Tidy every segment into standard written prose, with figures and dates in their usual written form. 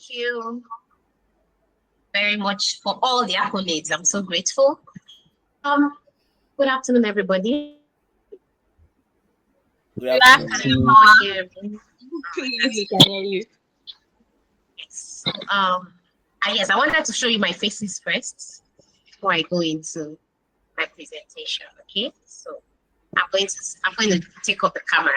you very much for all the accolades. I'm so grateful. Good afternoon, everybody. Good afternoon. We can hear you. Yes. Yes, I wanted to show you my faces first before I go into my presentation. Okay, so I'm going to take up the camera.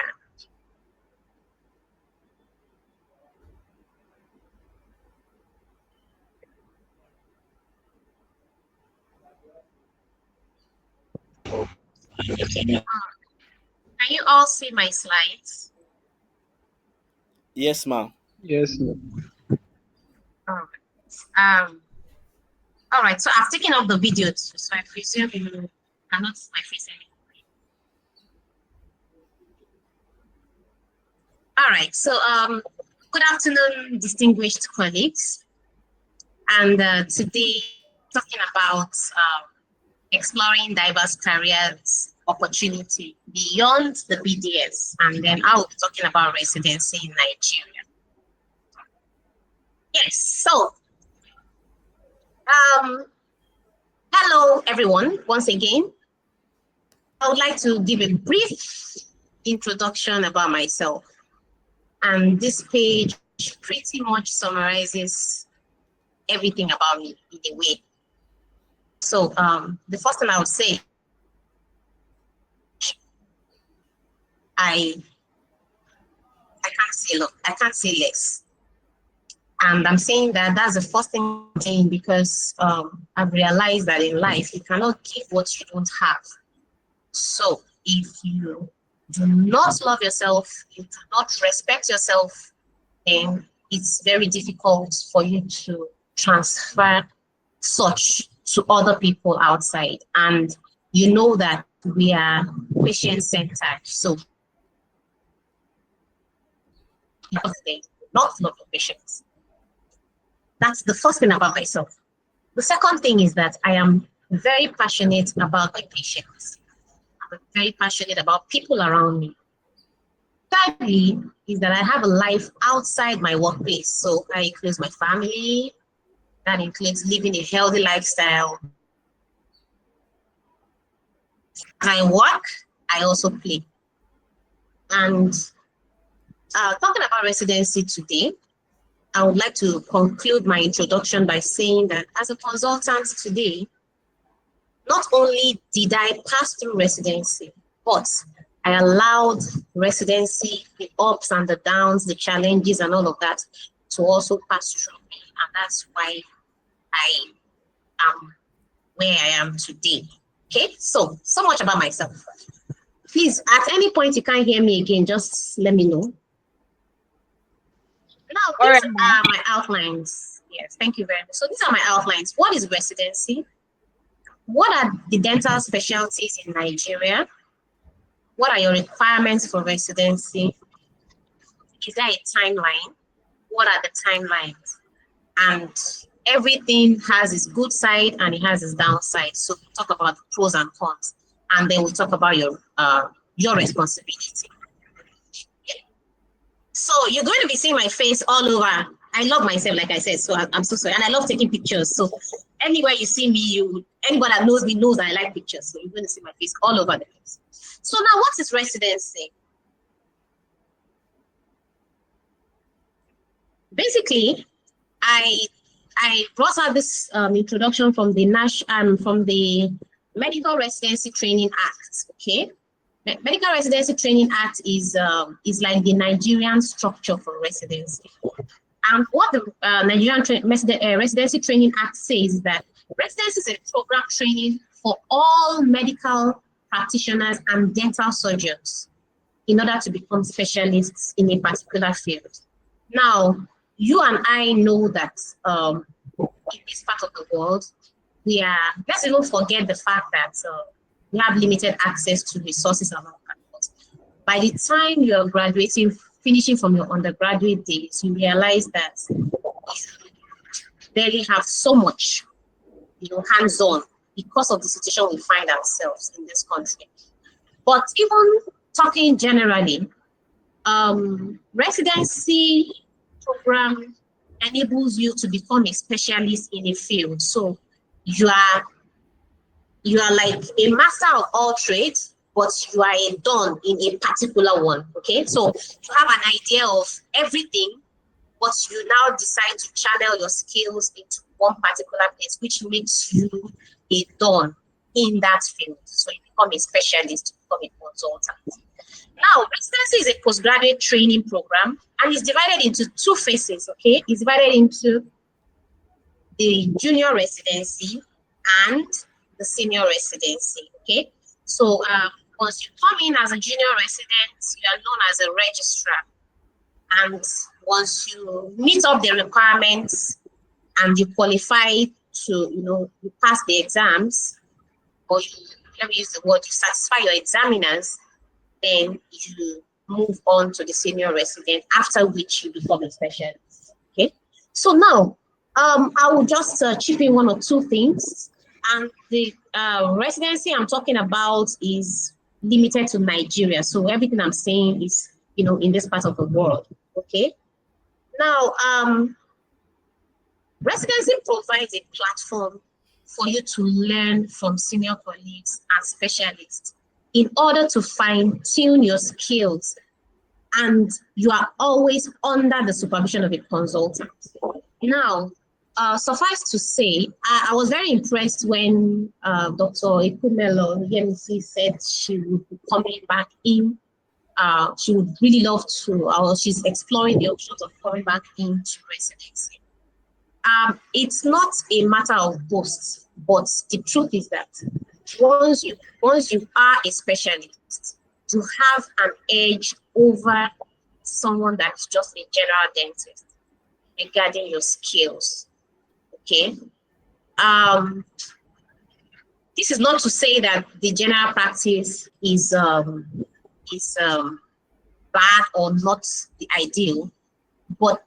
Can you all see my slides? Yes, ma'am. Yes. All right, so I've taken off the video too, so I presume you cannot see my face anymore. All right, so good afternoon, distinguished colleagues. And today, talking about exploring diverse careers opportunity beyond the BDS, and then I'll be talking about residency in Nigeria. Yes, so hello everyone, once again. I would like to give a brief introduction about myself. And this page pretty much summarizes everything about me in a way. So the first thing I would say, I can't say less. And I'm saying that that's the first thing I'm saying because I've realized that in life, you cannot give what you don't have. So if you do not love yourself, you do not respect yourself, then it's very difficult for you to transfer such to other people outside. And you know that we are patient-centered. So they not love your patients. That's the first thing about myself. The second thing is that I am very passionate about my patients. I'm very passionate about people around me. Thirdly, is that I have a life outside my workplace. So that includes my family, that includes living a healthy lifestyle. As I work, I also play. And talking about residency today, I would like to conclude my introduction by saying that as a consultant today, not only did I pass through residency, but I allowed residency, the ups and the downs, the challenges and all of that to also pass through me. And that's why I am where I am today. Okay, so much about myself. Please, at any point you can't hear me again, just let me know. Now, these are my outlines. Yes, thank you very much. So these are my outlines. What is residency? What are the dental specialties in Nigeria? What are your requirements for residency? Is there a timeline? What are the timelines? And everything has its good side and it has its downside. So we'll talk about the pros and cons, and then we'll talk about your responsibility. So you're going to be seeing my face all over. I love myself, like I said, so I'm so sorry. And I love taking pictures. So anywhere you see me, anybody that knows me knows that I like pictures. So you're going to see my face all over the place. So now what is residency? Basically, I brought out this introduction from the Medical Residency Training Act, okay? Medical Residency Training Act is like the Nigerian structure for residency. And what the Nigerian Residency Training Act says is that residency is a program training for all medical practitioners and dental surgeons in order to become specialists in a particular field. Now, you and I know that in this part of the world, let's even forget the fact that we have limited access to resources and all that. By the time you're graduating, finishing from your undergraduate days, you realize that you barely have so much, hands-on because of the situation we find ourselves in this country. But even talking generally, residency program enables you to become a specialist in a field. So you are like a master of all trades, but you are a don in a particular one. Okay, so you have an idea of everything, but you now decide to channel your skills into one particular place, which makes you a don in that field. So you become a specialist, you become a consultant. Now, residency is a postgraduate training program, and it's divided into two phases. Okay, it's divided into the junior residency and the senior residency. Okay, so once you come in as a junior resident, you are known as a registrar, and once you meet up the requirements and you qualify to, you pass the exams, or let me use the word, you satisfy your examiners, then you move on to the senior resident, after which you become a specialist. Okay, so now I will just chip in one or two things. And the residency I'm talking about is limited to Nigeria. So everything I'm saying is, in this part of the world. Okay. Now, residency provides a platform for you to learn from senior colleagues and specialists in order to fine-tune your skills, and you are always under the supervision of a consultant. Now, suffice to say, I was very impressed when Dr. Oluwayemisi said she would be coming back in. She would really love to, or she's exploring the options of coming back into residency. It's not a matter of boast, but the truth is that once you are a specialist, you have an edge over someone that's just a general dentist regarding your skills. Okay. This is not to say that the general practice is bad or not the ideal, but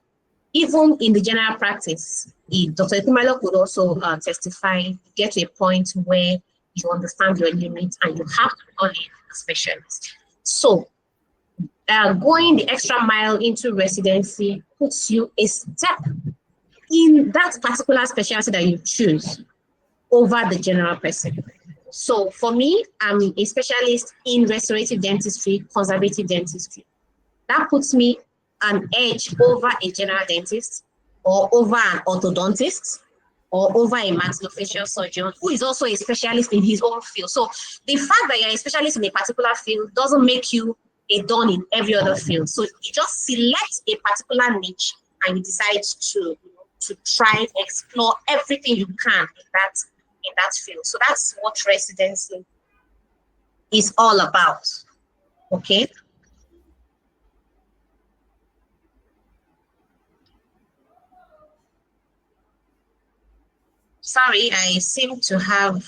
even in the general practice, Dr. Ekumalo could also testify, get to a point where you understand your limits and you have to call it a specialist. So going the extra mile into residency puts you a step in that particular specialty that you choose over the general person. So for me, I'm a specialist in restorative dentistry, conservative dentistry. That puts me an edge over a general dentist, or over an orthodontist, or over a maxillofacial surgeon who is also a specialist in his own field. So the fact that you're a specialist in a particular field doesn't make you a don in every other field. So you just select a particular niche and you decide to try and explore everything you can in that field. So that's what residency is all about. Okay. Sorry, I seem to have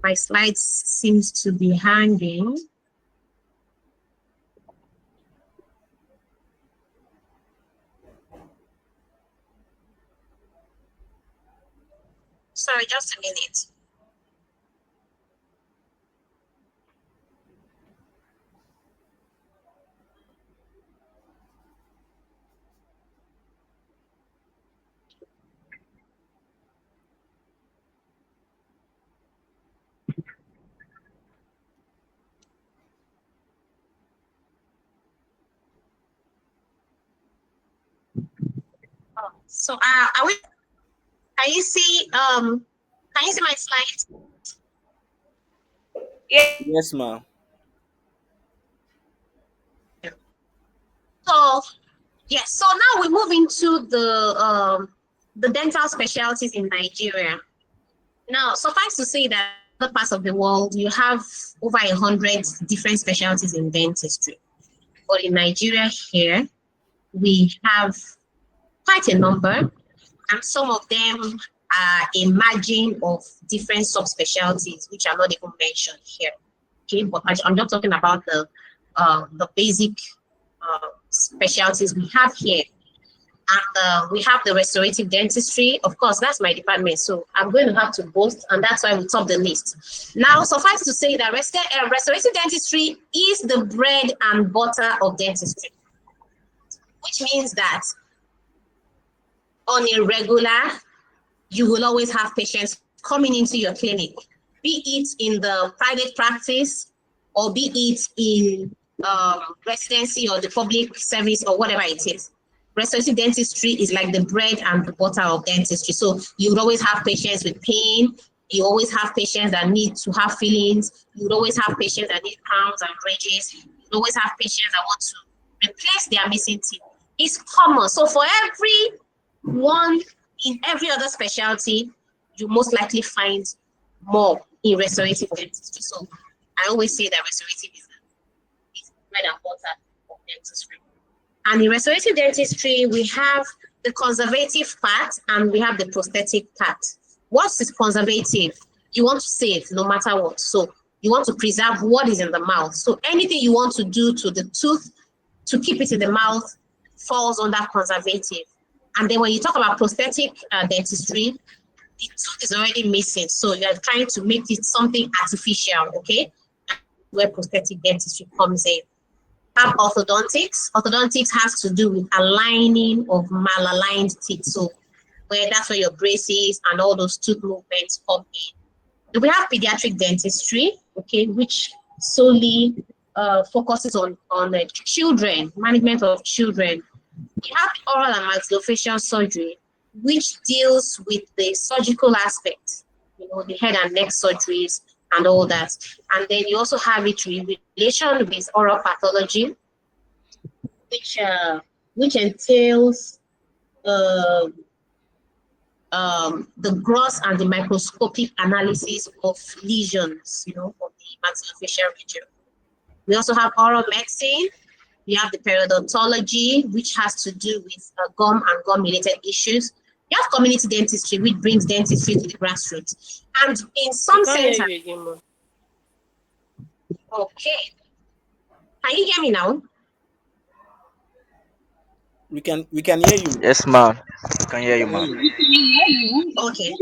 my slides seems to be hanging. Sorry, just a minute. So can you see my slides? Yes, ma'am. So yes, so now we move into the dental specialties in Nigeria. Now, suffice to say that in other parts of the world, you have over 100 different specialties in dentistry. But in Nigeria here, we have quite a number, and some of them are a margin of different subspecialties, which are not even mentioned here. Okay, but I'm just talking about the basic specialties we have here. And we have the restorative dentistry. Of course, that's my department, so I'm going to have to boast, and that's why we top the list. Now, suffice to say that restorative dentistry is the bread and butter of dentistry. which means that on a regular, you will always have patients coming into your clinic, be it in the private practice or be it in residency or the public service or whatever it is. Restorative dentistry is like the bread and the butter of dentistry. So you would always have patients with pain. You always have patients that need to have fillings. You would always have patients that need crowns and bridges. You would always have patients that want to replace their missing teeth. It's common. So for every one in every other specialty, you most likely find more in restorative dentistry. So I always say that restorative is bread and butter of dentistry. And in restorative dentistry, we have the conservative part and we have the prosthetic part. What is conservative? You want to save no matter what. So you want to preserve what is in the mouth. So anything you want to do to the tooth to keep it in the mouth falls under conservative. And then when you talk about prosthetic dentistry, the tooth is already missing. So you're trying to make it something artificial, okay? Where prosthetic dentistry comes in. Have orthodontics. Orthodontics has to do with aligning of malaligned teeth. So that's where your braces and all those tooth movements come in. We have pediatric dentistry, okay, which solely focuses on children, management of children. We have oral and maxillofacial surgery, which deals with the surgical aspect, the head and neck surgeries and all that. And then you also have it in relation with oral pathology, which entails the gross and the microscopic analysis of lesions, of the maxillofacial region. We also have oral medicine. We have the periodontology, which has to do with gum and gum-related issues. You have community dentistry, which brings dentistry to the grassroots. And in some sense, okay. Can you hear me now? We can hear you. Yes, ma'am. I can hear you, ma'am. Okay.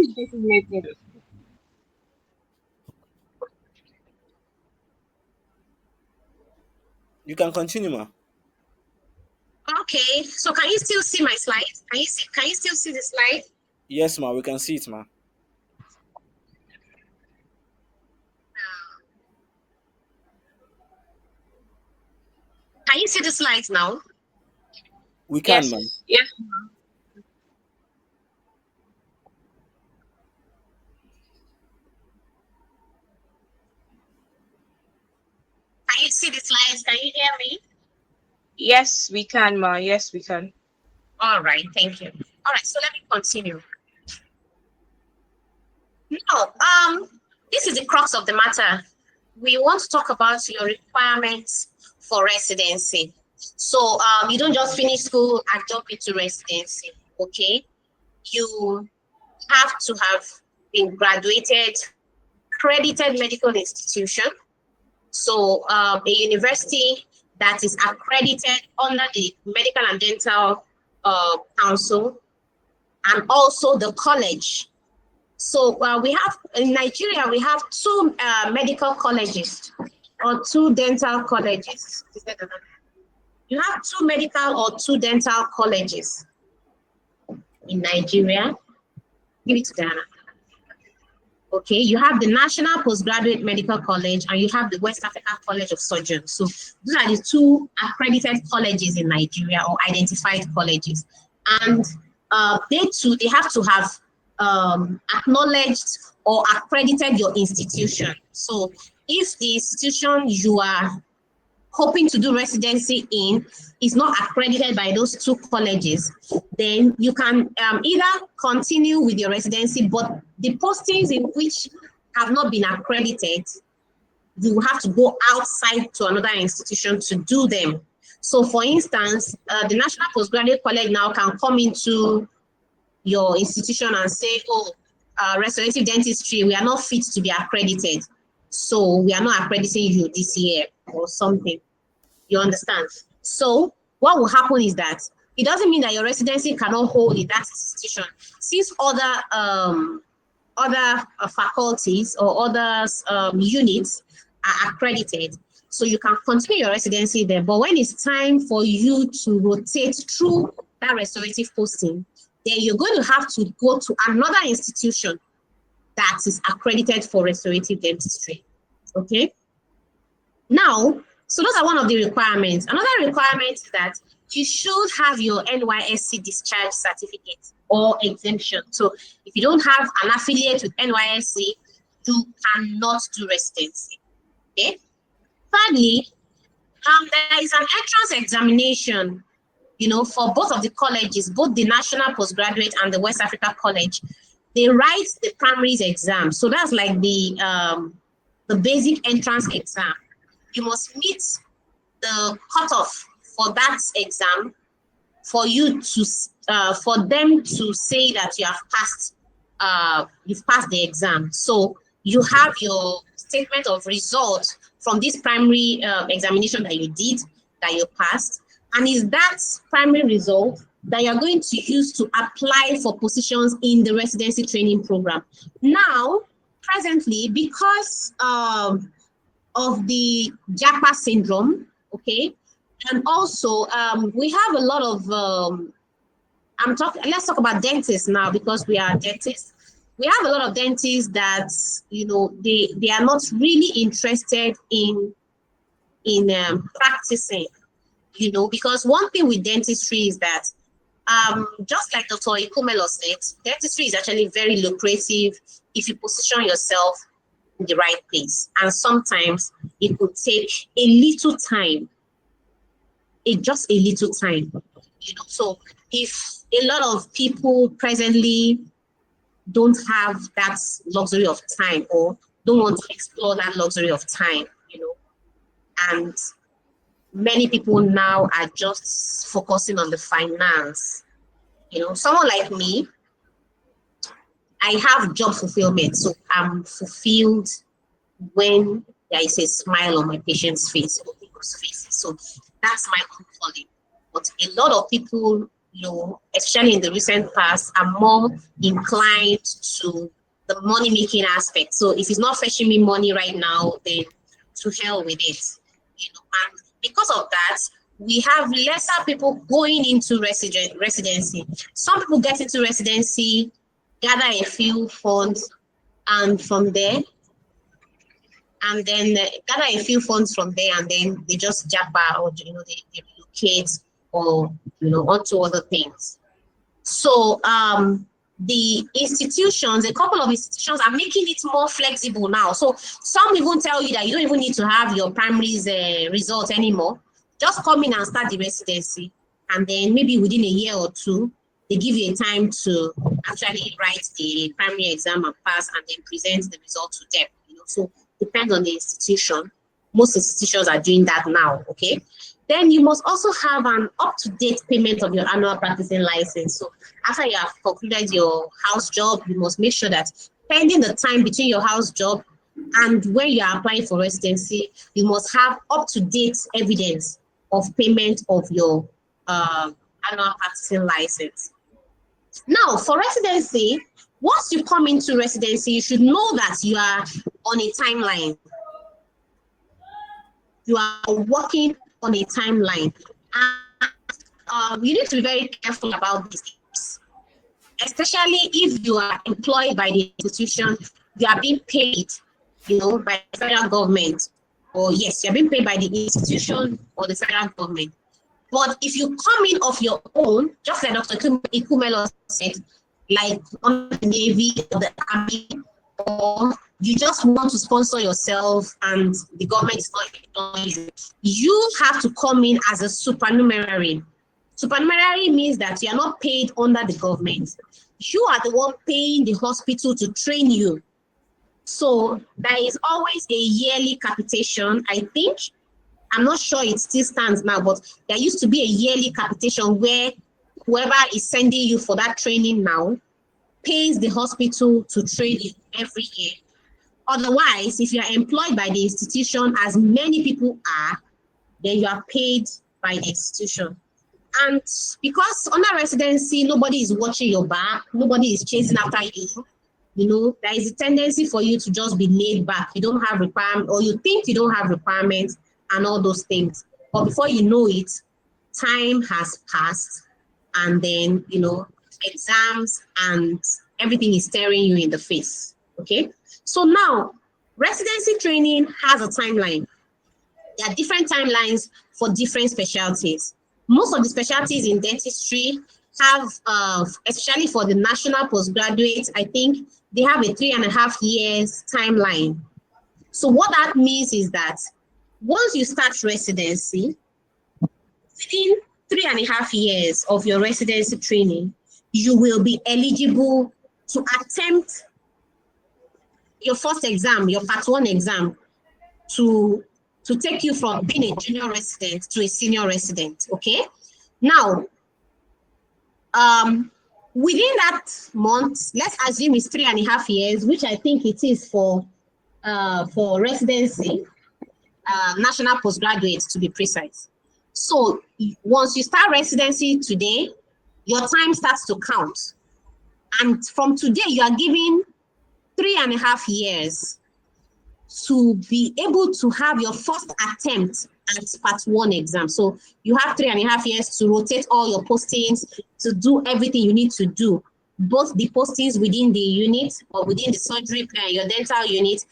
You can continue, ma'am. Okay. So can you still see my slide? Can you still see the slide? Yes, ma'am. We can see it, ma'am. Can you see the slides now? We can, ma'am. Yes. Can you see the slides? Can you hear me? Yes, we can, ma. Yes, we can. All right. Thank you. All right. So let me continue. Now, this is the crux of the matter. We want to talk about your requirements for residency. So you don't just finish school and jump into residency, okay? You have to have been graduated, accredited medical institution. So a university that is accredited under the Medical and Dental Council, and also the college. So we have, in Nigeria, we have two medical colleges or two dental colleges. You have two medical or two dental colleges in Nigeria. Give it to Ghana. Okay, you have the National Postgraduate Medical College and you have the West African College of Surgeons. So these are the two accredited colleges in Nigeria or identified colleges. And they have to have acknowledged or accredited your institution. So if the institution you are hoping to do residency in is not accredited by those two colleges, then you can either continue with your residency, but the postings in which have not been accredited, you have to go outside to another institution to do them. So for instance, the National Postgraduate College now can come into your institution and say, oh, restorative dentistry, we are not fit to be accredited. So we are not accrediting you this year or something. You understand? So what will happen is that it doesn't mean that your residency cannot hold in that institution. Since other faculties or other units are accredited, So you can continue your residency there. But when it's time for you to rotate through that restorative posting, then you're going to have to go to another institution that is accredited for restorative dentistry. Okay? Now, so those are one of the requirements. Another requirement is that you should have your NYSC discharge certificate or exemption. So if you don't have an affiliate with NYSC, you cannot do residency. Okay? Thirdly, there is an entrance examination, for both of the colleges, both the National Postgraduate and the West Africa College. They write the primaries exam. So that's like the basic entrance exam. You must meet the cutoff for that exam for you to for them to say that you have passed you've passed the exam. So you have your statement of result from this primary examination that you did, that you passed, and is that primary result that you're going to use to apply for positions in the residency training program. Now, presently, because of the JAPA syndrome, okay, and also we have a lot of let's talk about dentists now, because we are dentists. We have a lot of dentists that they are not really interested in practicing, because one thing with dentistry is that just like Dr. Ikumelo said, dentistry is actually very lucrative if you position yourself in the right place. And sometimes it could take a little time, just a little time. So if a lot of people presently don't have that luxury of time, or don't want to explore that luxury of time, and many people now are just focusing on the finance. Someone like me, I have job fulfillment, so I'm fulfilled when there is a smile on my patient's face or people's faces. So that's my own calling. But a lot of people, especially in the recent past, are more inclined to the money-making aspect. So if it's not fetching me money right now, then to hell with it. And because of that, we have lesser people going into residency. Some people get into residency, gather a few funds, and from there, and then gather a few funds from there, and then they just jump out, or they relocate, or onto other things. So the institutions, a couple of institutions are making it more flexible now. So some even tell you that you don't even need to have your primaries results anymore. Just come in and start the residency, and then maybe within a year or two, they give you a time to actually write the primary exam and pass, and then present the result to them. So depends on the institution. Most institutions are doing that now. Okay. Then you must also have an up-to-date payment of your annual practicing license. So after you have concluded your house job, you must make sure that pending the time between your house job and when you are applying for residency, you must have up-to-date evidence of payment of your annual practicing license. Now, for residency, once you come into residency, you should know that you are on a timeline. You are working on a timeline. And you need to be very careful about these things, especially if you are employed by the institution, you are being paid, by the federal government, or yes, you're being paid by the institution or the federal government. But if you come in of your own, just like Dr. Ikumelo said, like on the Navy or the Army, or you just want to sponsor yourself and the government is not employing you, you have to come in as a supernumerary. Supernumerary means that you are not paid under the government. You are the one paying the hospital to train you. So there is always a yearly capitation, I think. I'm not sure it still stands now, but there used to be a yearly capitation where whoever is sending you for that training now pays the hospital to train you every year. Otherwise, if you are employed by the institution, as many people are, then you are paid by the institution. And because under residency, nobody is watching your back, nobody is chasing after you, there is a tendency for you to just be laid back. You don't have requirement, or you think you don't have requirements, and all those things. But before you know it, time has passed, and then, exams and everything is staring you in the face. Okay. So now, residency training has a timeline. There are different timelines for different specialties. Most of the specialties in dentistry have, especially for the national postgraduates, I think they have a 3.5 years timeline. So what that means is that once you start residency, within 3.5 years of your residency training, you will be eligible to attempt your first exam, your part 1 exam, to take you from being a junior resident to a senior resident. Okay. Now, within that month, let's assume it's 3.5 years, which I think it is for residency, national postgraduates to be precise. So once you start residency today, your time starts to count. And from today, you are given 3.5 years to be able to have your first attempt at part 1 exam. So you have 3.5 years to rotate all your postings, to do everything you need to do, both the postings within the unit or within the surgery, your dental unit,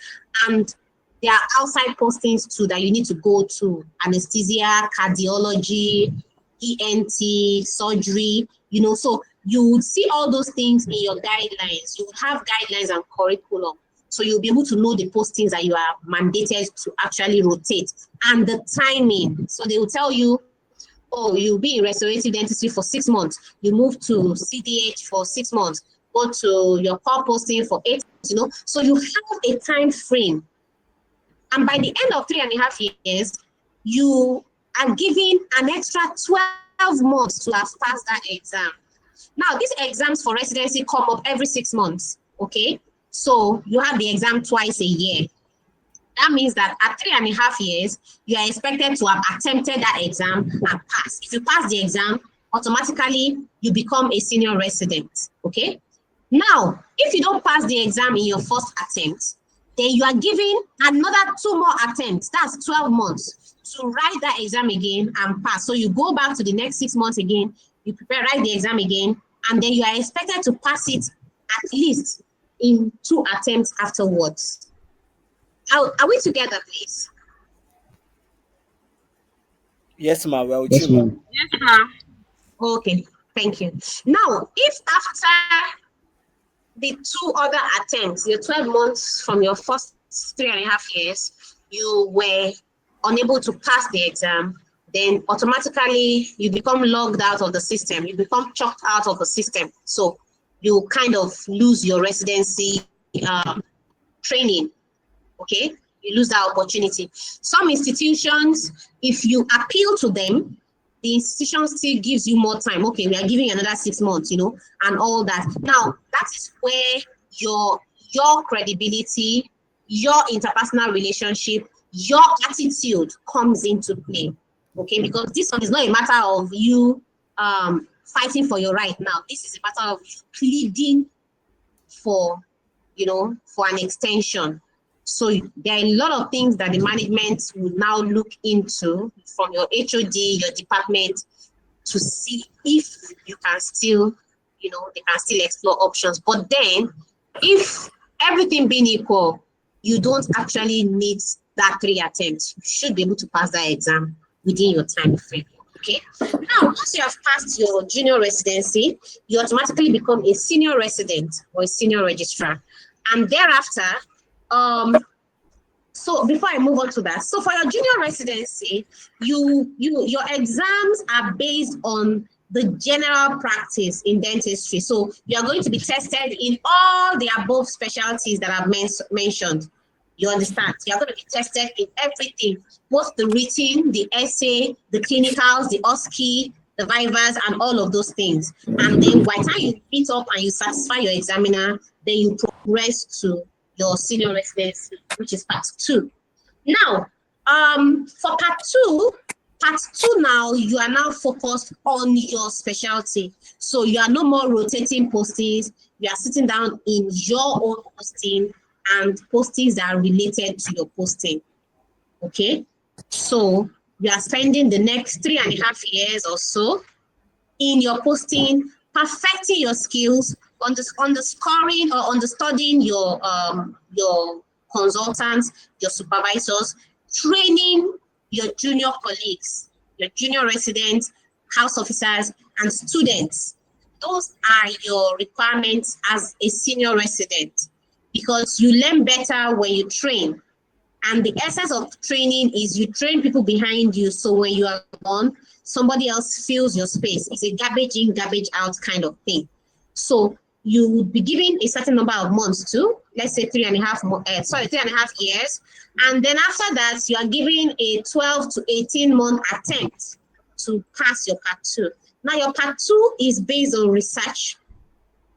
and there are outside postings too that you need to go to: anesthesia, cardiology, ENT, surgery, so you would see all those things in your guidelines. You would have guidelines and curriculum. So you'll be able to know the postings that you are mandated to actually rotate and the timing. So they will tell you, oh, you'll be in restorative dentistry for 6 months. You move to CDH for 6 months. Go to your core posting for 8 months, So you have a time frame. And by the end of 3.5 years, you are given an extra 12 months to have passed that exam. Now, these exams for residency come up every 6 months, okay? So you have the exam twice a year. That means that at 3.5 years, you are expected to have attempted that exam and pass. If you pass the exam, automatically you become a senior resident, okay? Now, if you don't pass the exam in your first attempt, then you are given another 2 more attempts. That's 12 months to write that exam again and pass. So you go back to the next 6 months again, you prepare, write the exam again, and then you are expected to pass it at least in 2 attempts afterwards. Are we together, please? Yes, ma'am. Well, yes, ma'am. Yes, ma'am. Okay, thank you. Now, if after the 2 other attempts, your 12 months from your first 3.5 years, you were unable to pass the exam, then automatically you become logged out of the system. You become chucked out of the system. So you kind of lose your residency training, okay? You lose that opportunity. Some institutions, if you appeal to them, the institution still gives you more time. Okay, we are giving you another 6 months, and all that. Now, that is where your credibility, your interpersonal relationship, your attitude comes into play. Okay, because this one is not a matter of you fighting for your right now. This is a matter of you pleading for, for an extension. So there are a lot of things that the management will now look into from your HOD, your department, to see if you can still, they can still explore options. But then, if everything being equal, you don't actually need that 3 attempts. You should be able to pass that exam within your time frame. Okay. Now, once you have passed your junior residency, you automatically become a senior resident or a senior registrar, and thereafter, so before I move on to that, so for your junior residency, your exams are based on the general practice in dentistry. So you are going to be tested in all the above specialties that I've mentioned. You understand? You are going to be tested in everything, both the written, the essay, the clinicals, the OSCE, the vivas, and all of those things. And then by the time you meet up and you satisfy your examiner, then you progress to your senior residency, which is part 2. Now, for part two now, you are now focused on your specialty. So you are no more rotating postings. You are sitting down in your own posting and postings that are related to your posting. Okay. So you are spending the next 3.5 years or so in your posting, perfecting your skills, underscoring or understudying your consultants, your supervisors, training your junior colleagues, your junior residents, house officers, and students. Those are your requirements as a senior resident, because you learn better when you train. And the essence of training is you train people behind you, so when you are gone, somebody else fills your space. It's a garbage in, garbage out kind of thing. So you would be given a certain number of months too, let's say 3.5 years. And then after that, you are given a 12 to 18 month attempt to pass your part 2. Now your part 2 is based on research.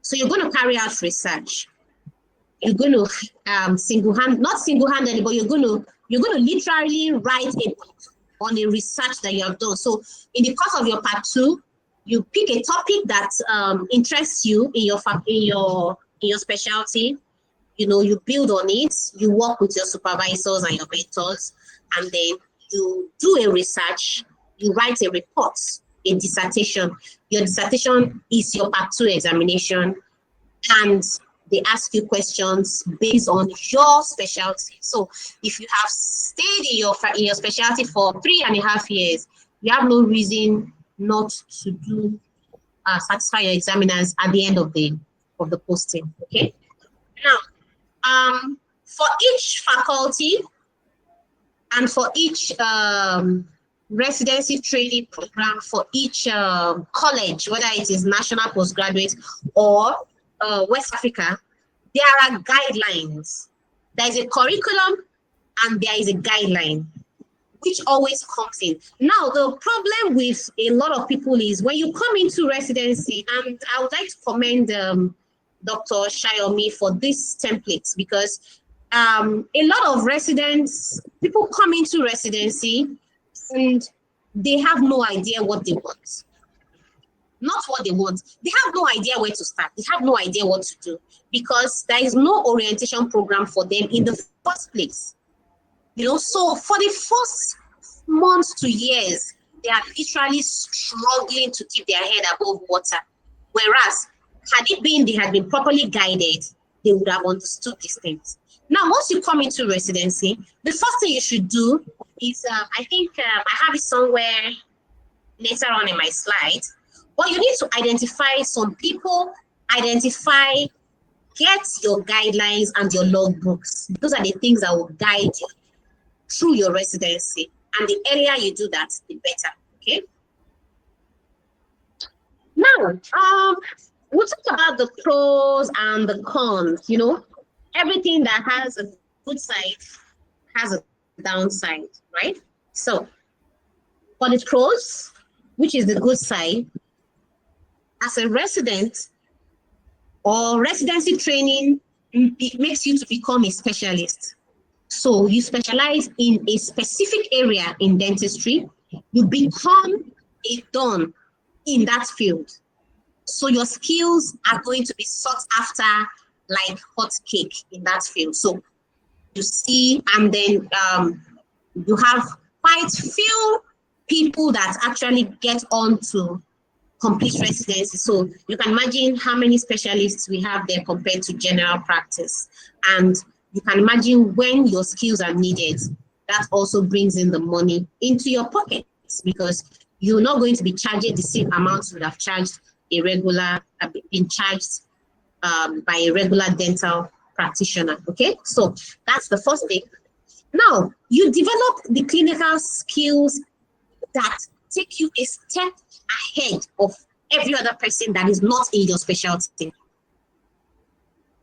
So you're going to carry out research. You're going to not single-handedly, but you're going to literally write a book on a research that you have done. So in the course of your part 2, you pick a topic that interests you in your specialty. You know, you build on it. You work with your supervisors and your mentors, and then you do a research. You write a report, a dissertation. Your dissertation is your part 2 examination, and they ask you questions based on your specialty. So if you have stayed in your specialty for 3.5 years, you have no reason not to do satisfy your examiners at the end of the posting. Okay. Now, for each faculty and for each residency training program, for each college, whether it is national postgraduate or West Africa, there are guidelines. There is a curriculum and there is a guideline, which always comes in. Now, the problem with a lot of people is when you come into residency, and I would like to commend Dr. Shayomi for this template, because a lot of people come into residency and they have no idea what they want. Not what they want. They have no idea where to start. They have no idea what to do, because there is no orientation program for them in the first place. You know, so for the first months to years, they are literally struggling to keep their head above water. Whereas, they had been properly guided, they would have understood these things. Now, once you come into residency, the first thing you should do is, I think I have it somewhere later on in my slides, but you need to identify some people, get your guidelines and your logbooks. Those are the things that will guide you through your residency. And the earlier you do that, the better. Okay. Now, we'll talk about the pros and the cons. You know, everything that has a good side has a downside, right? So, for the pros, which is the good side, as a resident or residency training, it makes you to become a specialist. So you specialize in a specific area in dentistry, you become a don in that field. So your skills are going to be sought after like hot cake in that field. So you see, and then you have quite few people that actually get on to complete residency. So you can imagine how many specialists we have there compared to general practice. And you can imagine when your skills are needed, that also brings in the money into your pockets, because you're not going to be charging the same amount you would have charged been charged by a regular dental practitioner. Okay, so that's the first thing. Now, you develop the clinical skills that take you a step ahead of every other person that is not in your specialty.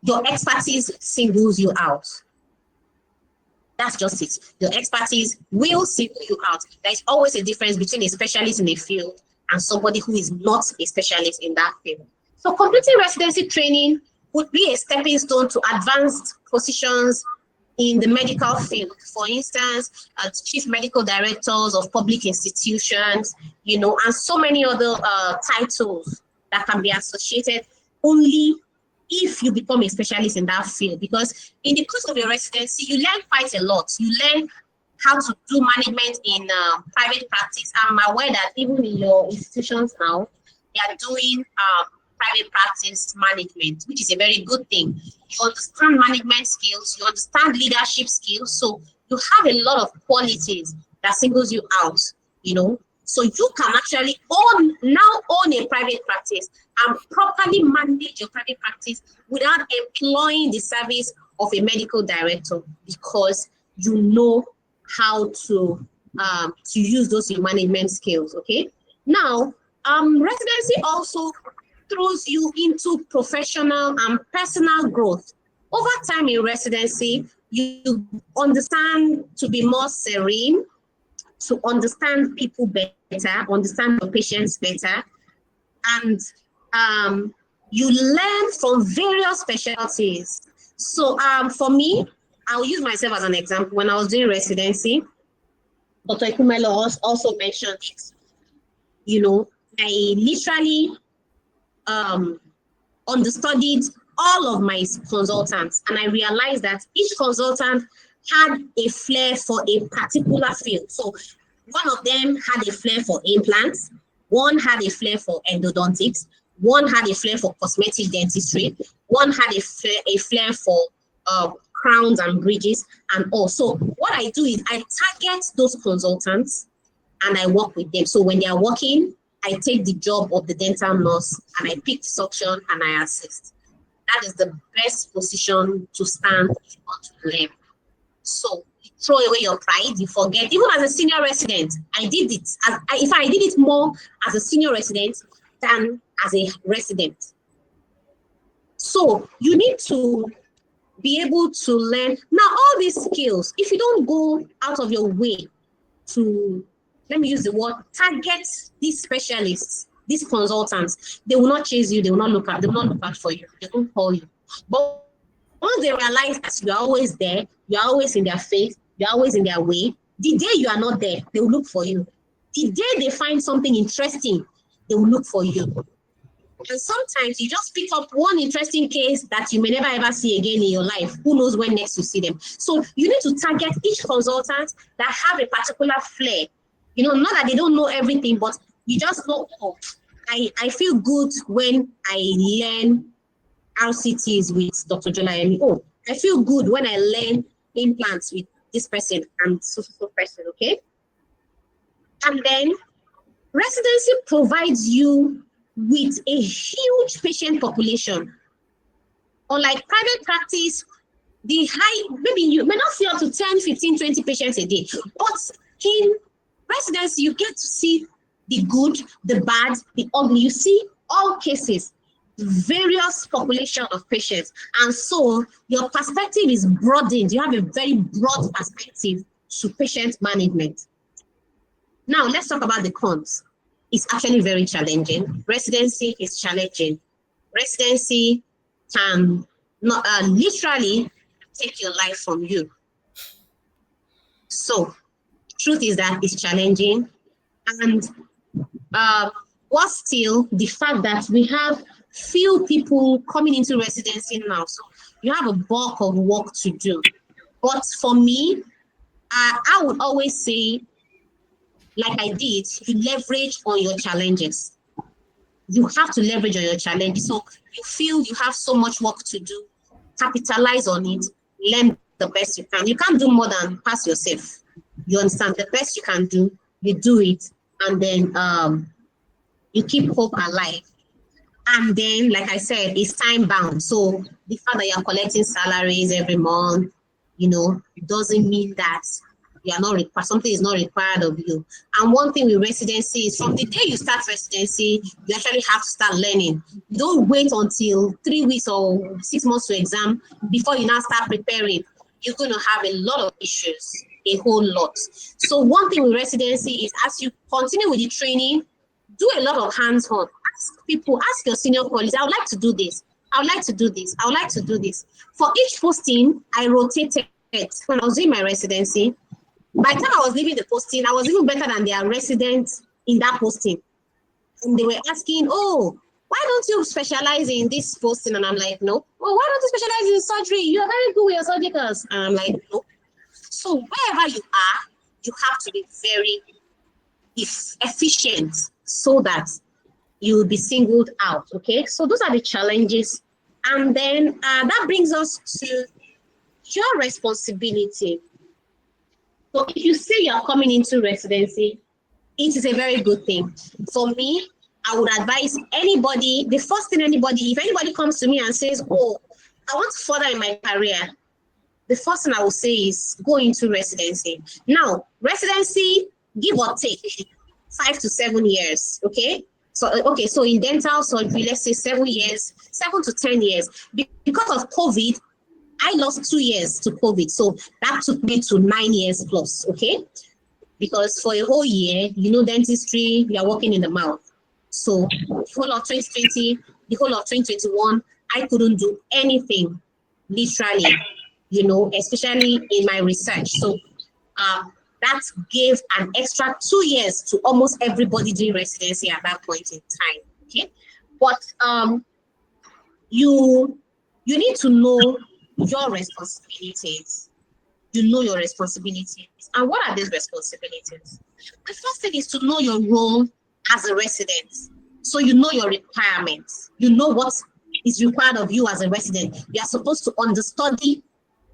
Your expertise singles you out. That's just it. Your expertise will single you out. There's always a difference between a specialist in a field and somebody who is not a specialist in that field. So completing residency training would be a stepping stone to advanced positions in the medical field. For instance, as chief medical directors of public institutions, you know, and so many other titles that can be associated only if you become a specialist in that field. Because in the course of your residency, you learn quite a lot. You learn how to do management in private practice. I'm aware that even in your institutions now, they are doing private practice management, which is a very good thing. You understand management skills, you understand leadership skills, so you have a lot of qualities that singles you out, you know. So you can actually own a private practice and properly manage your private practice without employing the service of a medical director, because you know how to use those management skills. Okay. Now, residency also throws you into professional and personal growth. Over time in residency, you understand to be more serene, to understand people better, understand your patients better, and you learn from various specialties. So for me, I'll use myself as an example. When I was doing residency, Dr. Ikumelo also mentioned it. You know, I literally understudied all of my consultants, and I realized that each consultant had a flair for a particular field. So one of them had a flair for implants, one had a flair for endodontics, one had a flair for cosmetic dentistry, one had a flair for crowns and bridges, and all. So what I do is I target those consultants and I work with them. So when they are working, I take the job of the dental nurse and I pick the suction and I assist. That is the best position to stand if you want to learn. So you throw away your pride, you forget. Even as a senior resident, I did it. I did it more as a senior resident than as a resident. So you need to be able to learn. Now, all these skills, if you don't go out of your way to, let me use the word, target these specialists, these consultants, they will not chase you, they will not look out for you, they won't call you. But once they realize that you are always there, you are always in their face, you're always in their way, the day you are not there, they will look for you. The day they find something interesting, they will look for you. And sometimes you just pick up one interesting case that you may never ever see again in your life. Who knows when next you see them? So you need to target each consultant that have a particular flair. You know, not that they don't know everything, but you just know, oh, I feel good when I learn RCTs with Dr. Jolayemi. Oh, I feel good when I learn implants with this person and so person, okay? And then residency provides you with a huge patient population. Unlike private practice, maybe you may not see up to 10, 15, 20 patients a day, but in residency, you get to see the good, the bad, the ugly. You see all cases, various population of patients. And so your perspective is broadened. You have a very broad perspective to patient management. Now, let's talk about the cons. It's actually very challenging. Residency is challenging. Residency can literally take your life from you. So, truth is that it's challenging. And what's still the fact that we have few people coming into residency now. So you have a bulk of work to do. But for me, I would always say, like I did, you leverage on your challenges. You have to leverage on your challenges. So you feel you have so much work to do, capitalize on it, learn the best you can. You can't do more than pass yourself. You understand? The best you can do, you do it, and then you keep hope alive. And then, like I said, it's time bound. So the fact that you're collecting salaries every month, you know, it doesn't mean that you are not required, something is not required of you. And one thing with residency is from the day you start residency, you actually have to start learning. You don't wait until 3 weeks or 6 months to exam before you now start preparing. You're going to have a lot of issues, a whole lot. So one thing with residency is as you continue with the training, do a lot of hands-on. Ask people, ask your senior colleagues, I would like to do this. I would like to do this. I would like to do this. For each posting, I rotated. When I was doing my residency, by the time I was leaving the posting, I was even better than their residents in that posting. And they were asking, oh, why don't you specialize in this posting? And I'm like, no. Well, why don't you specialize in surgery? You're very good with your surgicals. And I'm like, no. So wherever you are, you have to be very efficient so that you will be singled out. Okay, so those are the challenges. And then that brings us to your responsibility. So if you say you're coming into residency, it is a very good thing. For me, I would advise anybody, the first thing if anybody comes to me and says, oh, I want to further in my career, the first thing I will say is go into residency. Now, residency, give or take, 5 to 7 years, okay? So in dental surgery, let's say 7 years, 7 to 10 years. Because of COVID, I lost 2 years to COVID. So that took me to 9 years plus, okay? Because for a whole year, dentistry, you are working in the mouth. So the whole of 2020, the whole of 2021, I couldn't do anything, literally, especially in my research. So that gave an extra 2 years to almost everybody doing residency at that point in time, okay? But you need to know your responsibilities. You know your responsibilities. And what are these responsibilities? The first thing is to know your role as a resident. So you know your requirements. You know what is required of you as a resident. You are supposed to understudy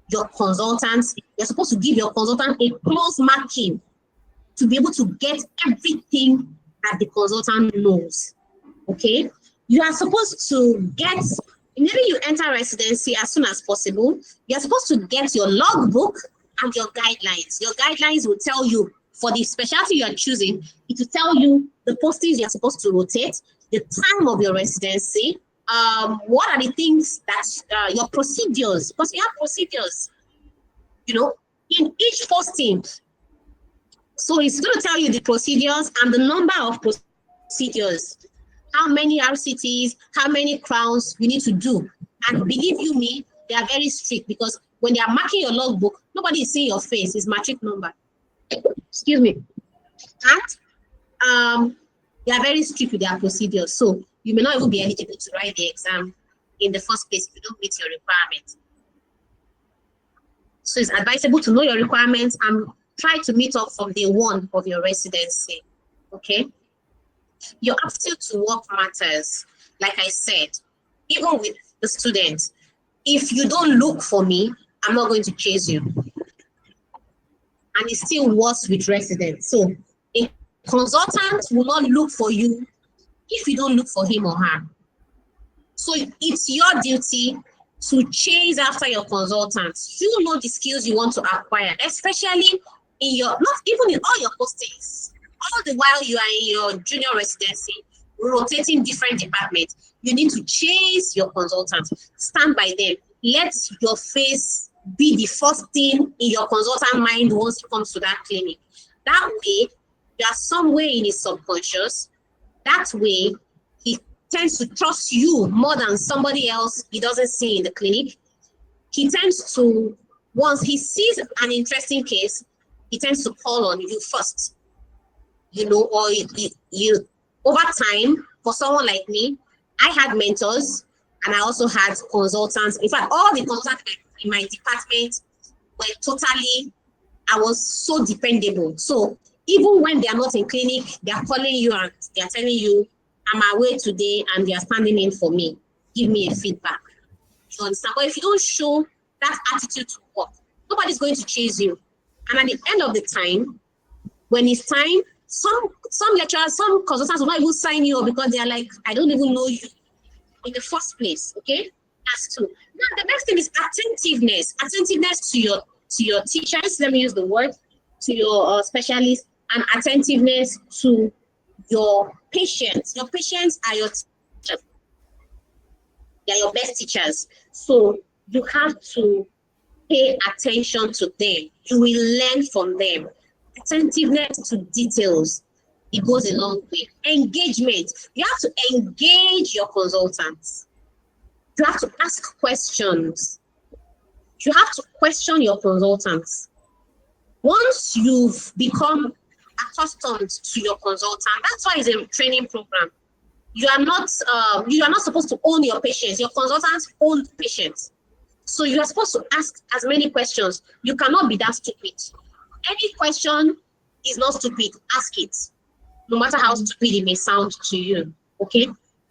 your consultants. You're supposed to give your consultant a close marking to be able to get everything that the consultant knows. Okay? You are supposed to get, maybe you enter residency as soon as possible. You're supposed to get your logbook and your guidelines. Your guidelines will tell you, for the specialty you are choosing, it will tell you the postings you're supposed to rotate, the time of your residency, what are the things that your procedures, because you have procedures, in each posting. So it's going to tell you the procedures and the number of procedures, how many RCTs, how many crowns you need to do. And believe you me, they are very strict, because when they are marking your logbook, nobody is seeing your face, it's matric number. Excuse me. And they are very strict with their procedures. So you may not even be eligible to write the exam in the first place if you don't meet your requirements. So it's advisable to know your requirements and try to meet up from day one of your residency. Okay? Your aptitude to work matters. Like I said, even with the students, if you don't look for me, I'm not going to chase you. And it's still worse with residents. So a consultant will not look for you if you don't look for him or her. So it's your duty to chase after your consultants. You know the skills you want to acquire, especially in your, not even in all your postings. All the while you are in your junior residency, rotating different departments, you need to chase your consultants. Stand by them. Let your face be the first thing in your consultant mind once you come to that clinic. That way, you are somewhere in his subconscious. That way, he tends to trust you more than somebody else he doesn't see in the clinic. He tends to, once he sees an interesting case, he tends to call on you first. Or you over time, for someone like me, I had mentors and I also had consultants. In fact, all the consultants in my department were totally, I was so dependable. So even when they are not in clinic, they are calling you and they are telling you, I'm away today and they are standing in for me. Give me a feedback. You understand? But if you don't show that attitude to work, nobody's going to chase you. And at the end of the time, when it's time, some lecturers, some consultants will not even sign you up because they are like, I don't even know you in the first place. Okay, that's two. Now the next thing is attentiveness. Attentiveness to your teachers. Let me use the word, to your specialists, and attentiveness to your patients. Your patients are your teachers. They are your best teachers. So you have to pay attention to them. You will learn from them. Attentiveness to details. It goes a long way. Engagement. You have to engage your consultants. You have to ask questions. You have to question your consultants. Once you've become accustomed to your consultant, that's why it's a training program. You are not supposed to own your patients. Your consultants own patients. So you are supposed to ask as many questions. You cannot be that stupid. Any question is not stupid. Ask it. No matter how stupid it may sound to you. Okay?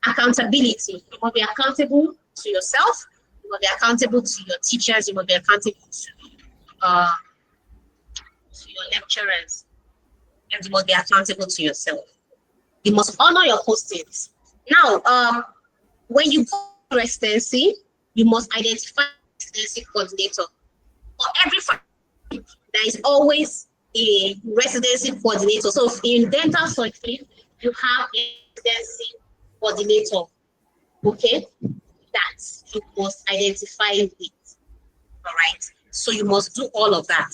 Accountability. You must be accountable to yourself. You must be accountable to your teachers. You must be accountable to your lecturers. And you must be accountable to yourself. You must honor your postings. Now, when you go to residency, you must identify a residency coordinator. For every faculty, there is always a residency coordinator. So in dental surgery, you have a residency coordinator. Okay, that you must identify with. All right. So you must do all of that.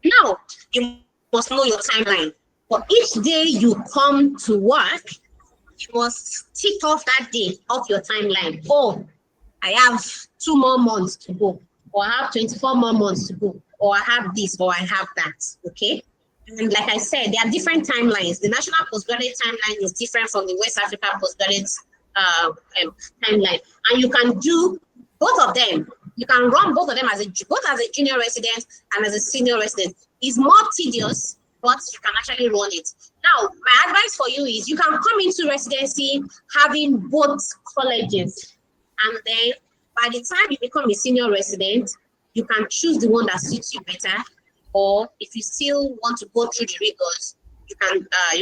Now, you must know your timeline. For each day you come to work, you must tick off that day off your timeline. Oh, I have 2 more months to go, or I have 24 more months to go, or I have this, or I have that. Okay. And like I said, there are different timelines. The national postgraduate timeline is different from the West Africa postgraduate timeline, and you can do both of them. You can run both of them both as a junior resident and as a senior resident. It's more tedious, but you can actually run it. Now, my advice for you is you can come into residency having both colleges, and then by the time you become a senior resident, you can choose the one that suits you better. Or if you still want to go through the rigors, you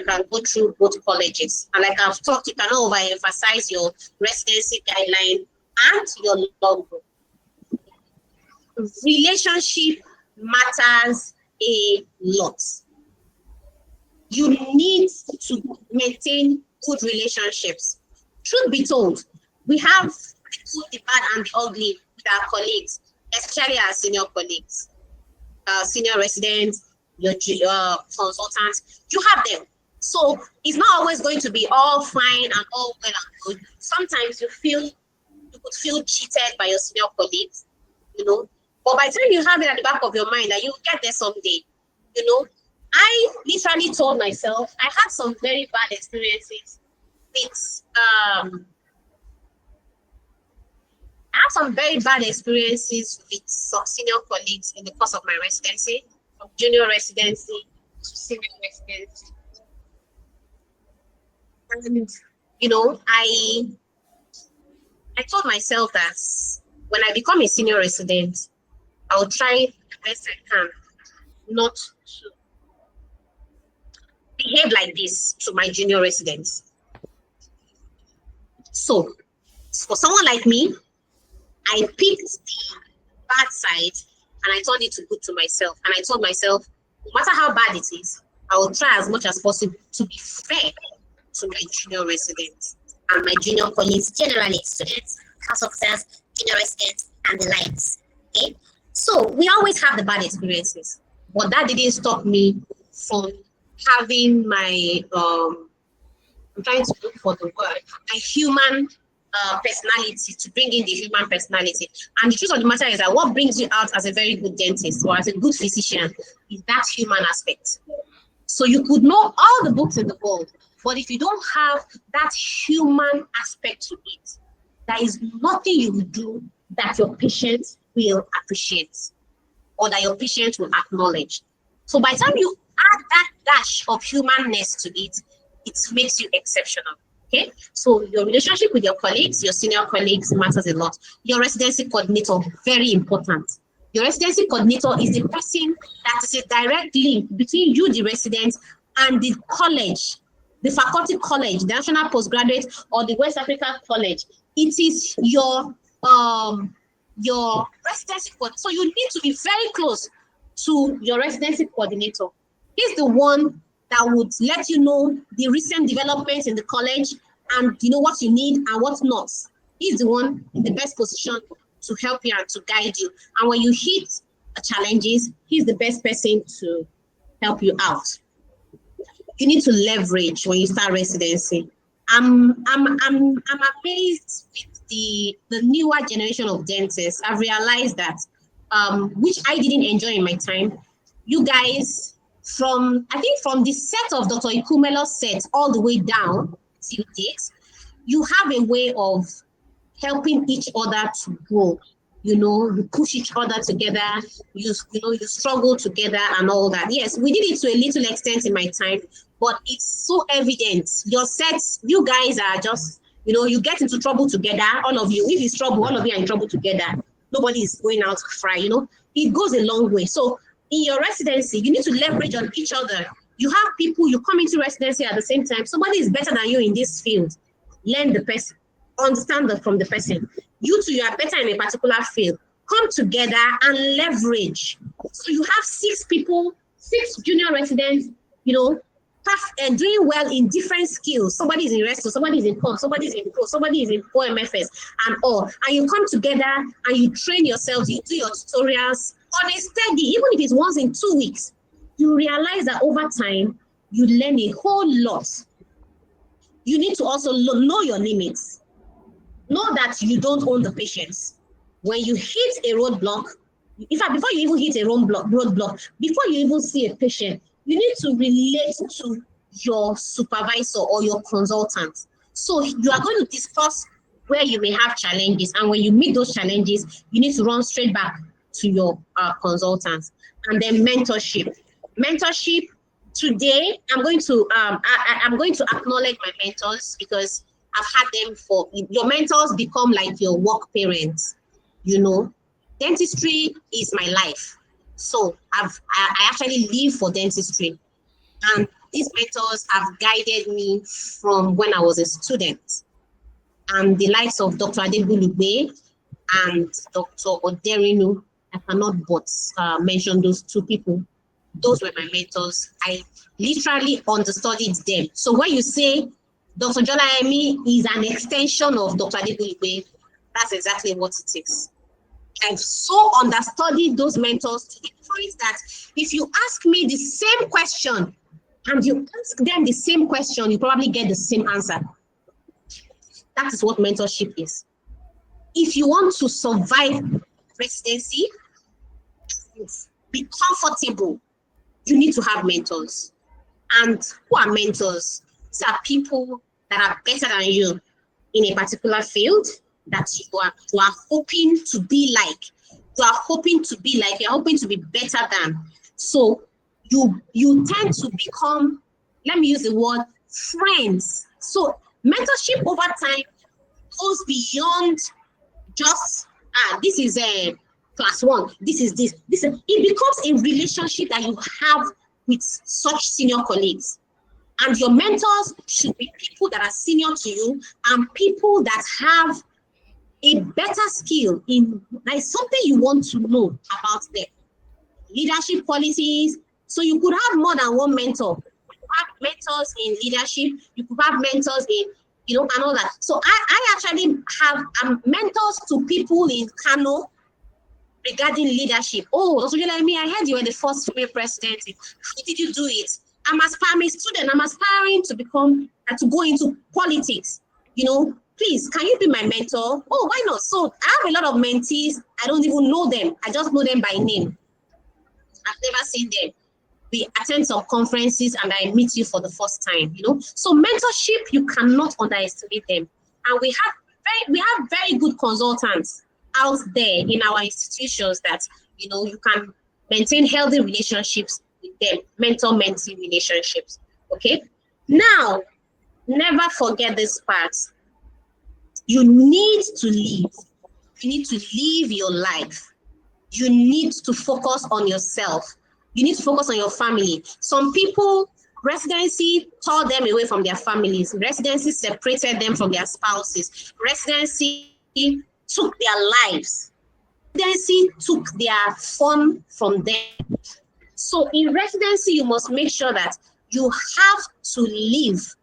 can go through both colleges. And like I've talked, you cannot overemphasize your residency guideline and your logbook. Relationship matters a lot. You need to maintain good relationships. Truth be told, we have the good, the bad, and the ugly with our colleagues, especially our senior colleagues. Senior residents, your consultants, you have them. So it's not always going to be all fine and all well and good. Sometimes you could feel cheated by your senior colleagues, you know. But by the time you have it at the back of your mind that you'll get there someday, you know. I literally told myself I had some very bad experiences with I have some very bad experiences with some senior colleagues in the course of my residency, from junior residency to senior residency. And, you know, I told myself that when I become a senior resident, I will try the best I can not to behave like this to my junior residents. So, for someone like me, I picked the bad side and I turned it to good to myself. And I told myself, no matter how bad it is, I will try as much as possible to be fair to my junior residents and my junior colleagues, generally students, class officers, junior residents, and the likes. Okay? So we always have the bad experiences, but that didn't stop me from having my I'm trying to look for the word, my human personality, to bring in the human personality. And the truth of the matter is that what brings you out as a very good dentist or as a good physician is that human aspect. So you could know all the books in the world, but if you don't have that human aspect to it, there is nothing you will do that your patient will appreciate or that your patient will acknowledge. So by the time you add that dash of humanness to it, it makes you exceptional. Okay, so your relationship with your colleagues, your senior colleagues, matters a lot. Your residency coordinator, very important. Your residency coordinator is the person that is a direct link between you, the resident, and the college, the faculty college, the National Postgraduate, or the West Africa College. It is your residency coordinator. So you need to be very close to your residency coordinator. He's the one that would let you know the recent developments in the college and you know what you need and what not. He's the one in the best position to help you and to guide you. And when you hit challenges, he's the best person to help you out. You need to leverage when you start residency. I'm amazed with the newer generation of dentists. I've realized that, which I didn't enjoy in my time. You guys, from the set of Dr. Ikumelo's set all the way down till this, you have a way of helping each other to grow. you push each other together, you struggle together and all that. Yes, we did it to a little extent in my time, but it's so evident. Your sets, you guys are just, you get into trouble together, all of you. If it's trouble, all of you are in trouble together. Nobody is going out to fry, It goes a long way. So in your residency, you need to leverage on each other. You have people, you come into residency at the same time. Somebody is better than you in this field. Learn the person, understand from the person. You two, you are better in a particular field. Come together and leverage. So you have 6 people, 6 junior residents, doing well in different skills. Somebody is in resto, somebody is in com, somebody is in pro, somebody is in OMFS and all. And you come together and you train yourselves, you do your tutorials on a steady, even if it's once in 2 weeks. You realize that over time, you learn a whole lot. You need to also know your limits. Know that you don't own the patients. When you hit a roadblock, in fact, before you even hit a roadblock, before you even see a patient, you need to relate to your supervisor or your consultant. So you are going to discuss where you may have challenges. And when you meet those challenges, you need to run straight back to your consultants. And then mentorship. Mentorship, today, I'm going to acknowledge my mentors because I've had them for, your mentors become like your work parents, Dentistry is my life. So I actually live for dentistry. And these mentors have guided me from when I was a student. And the likes of Dr. Adebuluwe and Dr. Oderinu, I cannot but mention those 2 people. Those were my mentors. I literally understudied them. So when you say Dr. Jolayemi is an extension of Dr. Adebuluwe, that's exactly what it is. I've so understudied those mentors to the point that if you ask me the same question and you ask them the same question, you probably get the same answer. That is what mentorship is. If you want to survive residency, be comfortable, you need to have mentors. And who are mentors? These are people that are better than you in a particular field that you are hoping to be like. You're hoping to be better than. So you tend to become, let me use the word, friends. So mentorship over time goes beyond just, this is a class 1, this is this. It becomes a relationship that you have with such senior colleagues. And your mentors should be people that are senior to you and people that have a better skill in, like, something you want to know about them. Leadership qualities. So you could have more than one mentor. You could have mentors in leadership. You could have mentors in, and all that. So I actually have mentors to people in Kano regarding leadership. Oh, Dr. Jolayemi, I heard you were the first female president. How did you do it? I'm a student. I'm aspiring to go into politics. Please, can you be my mentor? Oh, why not? So I have a lot of mentees. I don't even know them. I just know them by name. I've never seen them. We attend some conferences and I meet you for the first time, So mentorship, you cannot underestimate them. And we have very good consultants out there in our institutions that, you can maintain healthy relationships with them, mentor-mentee relationships, okay? Now, never forget this part. You need to live. You need to live your life. You need to focus on yourself. You need to focus on your family. Some people, residency tore them away from their families. Residency separated them from their spouses. Residency took their lives. Residency took their fun from them. So in residency, you must make sure that you have to live.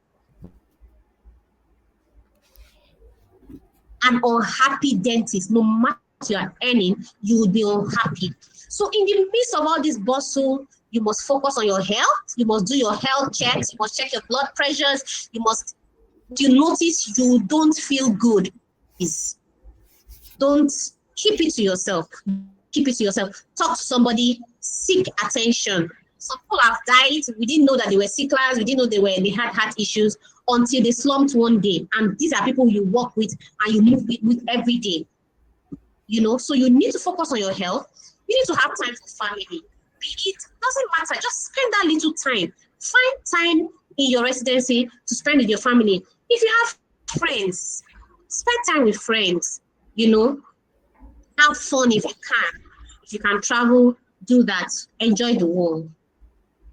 An unhappy dentist, no matter what you are earning, you will be unhappy. So in the midst of all this bustle, you must focus on your health. You must do your health checks. You must check your blood pressures. You notice you don't feel good. Don't keep it to yourself. Keep it to yourself. Talk to somebody. Seek attention. Some people have died. We didn't know that they were sicklers. We didn't know they had heart issues until they slumped one day. And these are people you work with and you move with every day. So you need to focus on your health. You need to have time for family. It doesn't matter. Just spend that little time. Find time in your residency to spend with your family. If you have friends, spend time with friends. You know, have fun if you can. If you can travel, do that. Enjoy the world.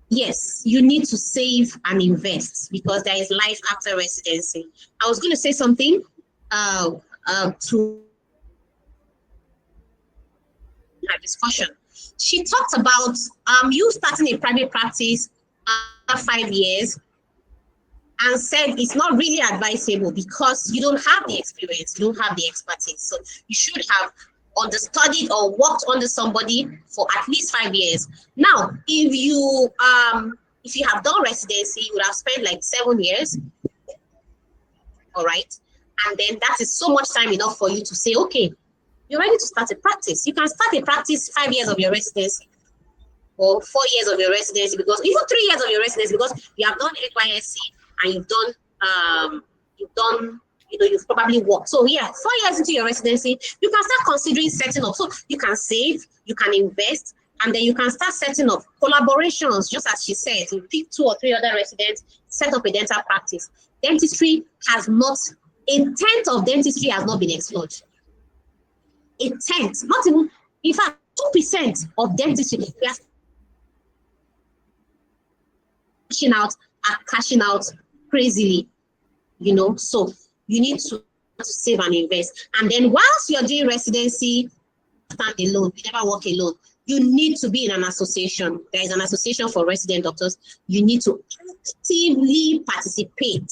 Yes, you need to save and invest because there is life after residency. I was going to say something to my discussion. She talked about you starting a private practice after 5 years and said it's not really advisable because you don't have the experience, you don't have the expertise. So you should have understudied or worked under somebody for at least 5 years. Now, if you have done residency, you would have spent like 7 years, all right? And then that is so much time enough for you to say, okay, you're ready to start a practice. You can start a practice 5 years of your residency or 4 years of your residency, because even 3 years of your residency, because you have done NYSC and you've probably worked. So yeah, 4 years into your residency, you can start considering setting up. So you can save, you can invest, and then you can start setting up collaborations, just as she said. You pick 2 or 3 other residents, set up a dental practice. Dentistry has not, a tenth of dentistry has not been explored. A tenth, not even, in fact, 2% of dentistry, we are cashing out crazily, So you need to save and invest. And then whilst you're doing residency, stand alone, you never work alone. You need to be in an association. There is an association for resident doctors. You need to actively participate.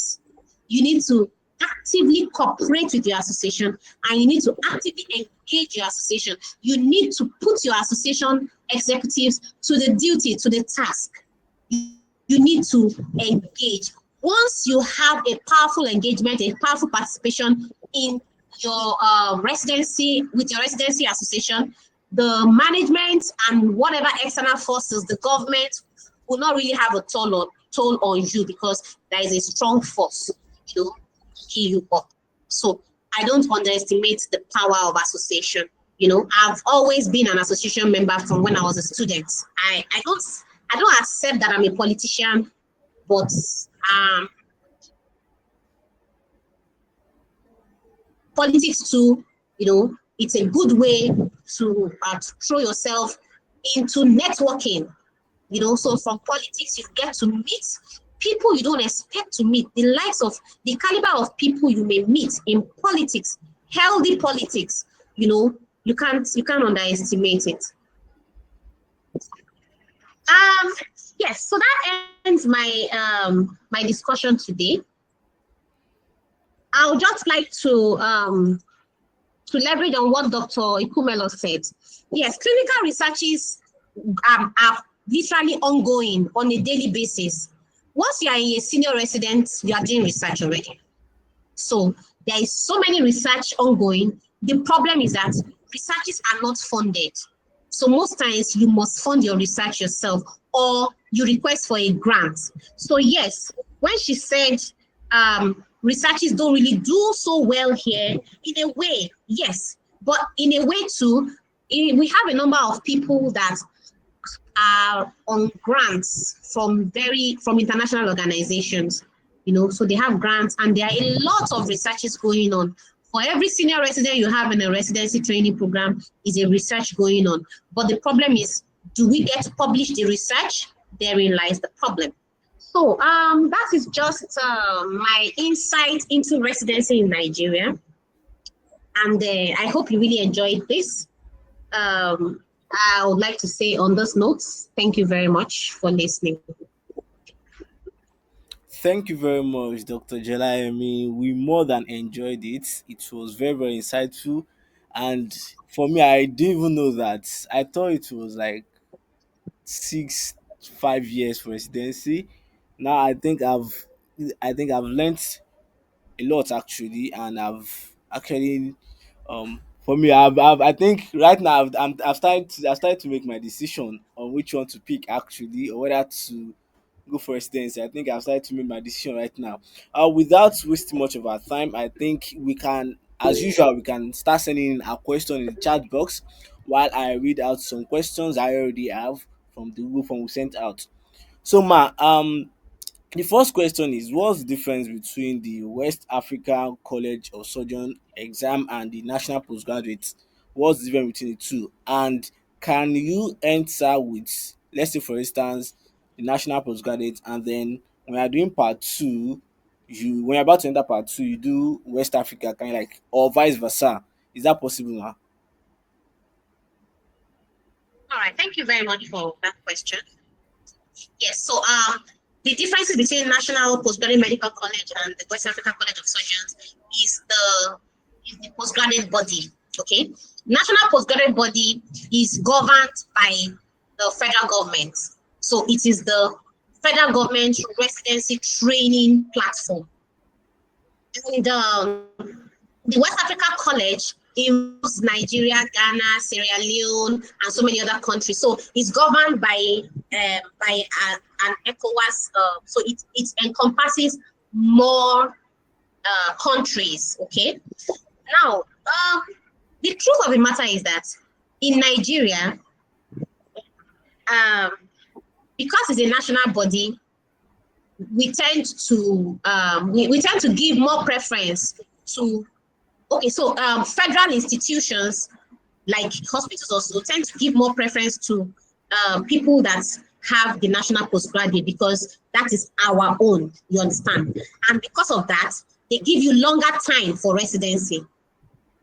You need to actively cooperate with your association, and you need to actively engage your association. You need to put your association executives to the duty, to the task. You need to engage. Once you have a powerful engagement, a powerful participation in your residency, with your residency association, the management and whatever external forces, the government will not really have a toll on you, because there is a strong force, to keep you up. So I don't underestimate the power of association. I've always been an association member from when I was a student. I don't accept that I'm a politician, but politics too, it's a good way to throw yourself into networking. So from politics, you get to meet people you don't expect to meet, the likes of the caliber of people you may meet in politics, healthy politics. You can't underestimate it. Yes, so that ends my discussion today. I would just like to leverage on what Dr. Ikumelo said. Yes, clinical researches are literally ongoing on a daily basis. Once you are a senior resident, you are doing research already. So there is so many research ongoing. The problem is that researches are not funded. So most times you must fund your research yourself, or you request for a grant. So yes, when she said researches don't really do so well here, in a way, yes. But in a way too, we have a number of people that are on grants from international organizations, so they have grants, and there are a lot of researches going on. For every senior resident you have in a residency training program is a research going on. But the problem is, do we get to publish the research? Therein lies the problem. So that is just my insight into residency in Nigeria. And I hope you really enjoyed this. I would like to say on those notes, thank you very much for listening. Thank you very much, Dr. Jolayemi. We more than enjoyed it. It was very, very insightful. And for me, I didn't even know that. I thought it was like 5 years for residency. Now I think I've learnt a lot actually, and I've actually for me I think right now I've started to make my decision on which one to pick actually, or whether to go for residency. I think I've started to make my decision right now. Without wasting much of our time, I think we can as usual, we can start sending in a question in the chat box while I read out some questions I already have from the Google form we sent out. So, the first question is, what's the difference between the West African College of Surgeon exam and the National Postgraduate? What's the difference between the two? And can you enter with, let's say for instance, the National Postgraduate, and then when you're doing part two, when you're about to enter part two, you do West Africa, kind of like, or vice versa. Is that possible, ma? All right, thank you very much for that question. Yes, so the differences between National Postgraduate Medical College and the West African College of Surgeons is the postgraduate body. Okay, National Postgraduate Body is governed by the federal government, so it is the federal government residency training platform. And the West Africa College includes Nigeria, Ghana, Sierra Leone, and so many other countries. So it's governed by an ECOWAS. So it encompasses more countries. Okay. Now, the truth of the matter is that in Nigeria, because it's a national body, we tend to give more preference to federal institutions like hospitals also tend to give more preference to people that have the national postgraduate, because that is our own, you understand? And because of that, they give you longer time for residency.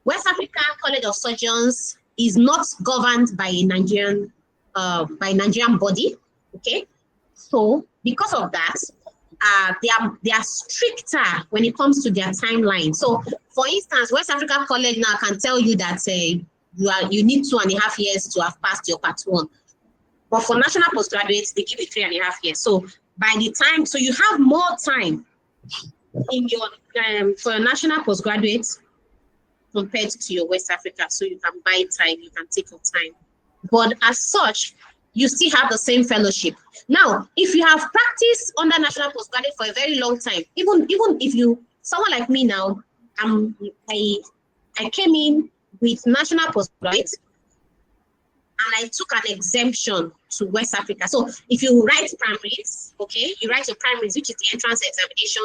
West African College of Surgeons is not governed by a Nigerian body, okay? So because of that, they are stricter when it comes to their timeline. So, for instance, West African College now can tell you that you need 2.5 years to have passed your part one, but for national postgraduates they give you 3.5 years. So by the time, so you have more time in your for your national postgraduates compared to your West Africa. So you can buy time, you can take your time, but as such, you still have the same fellowship. Now, if you have practiced under national postgraduate for a very long time, even if you, someone like me now, I came in with national postgraduate and I took an exemption to West Africa. So if you write primaries, okay, you write your primaries, which is the entrance examination,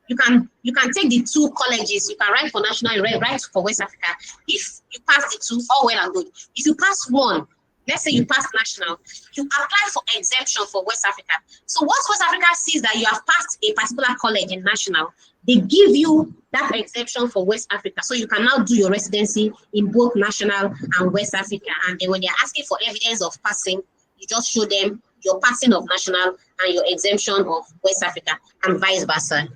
you can take the two colleges. You can write for national, you write for West Africa. If you pass the two, all well and good. If you pass one, let's say you pass national, you apply for exemption for West Africa. So once West Africa sees that you have passed a particular college in national, they give you that exemption for West Africa. So you can now do your residency in both national and West Africa. And then when they're asking for evidence of passing, you just show them your passing of national and your exemption of West Africa, and vice versa.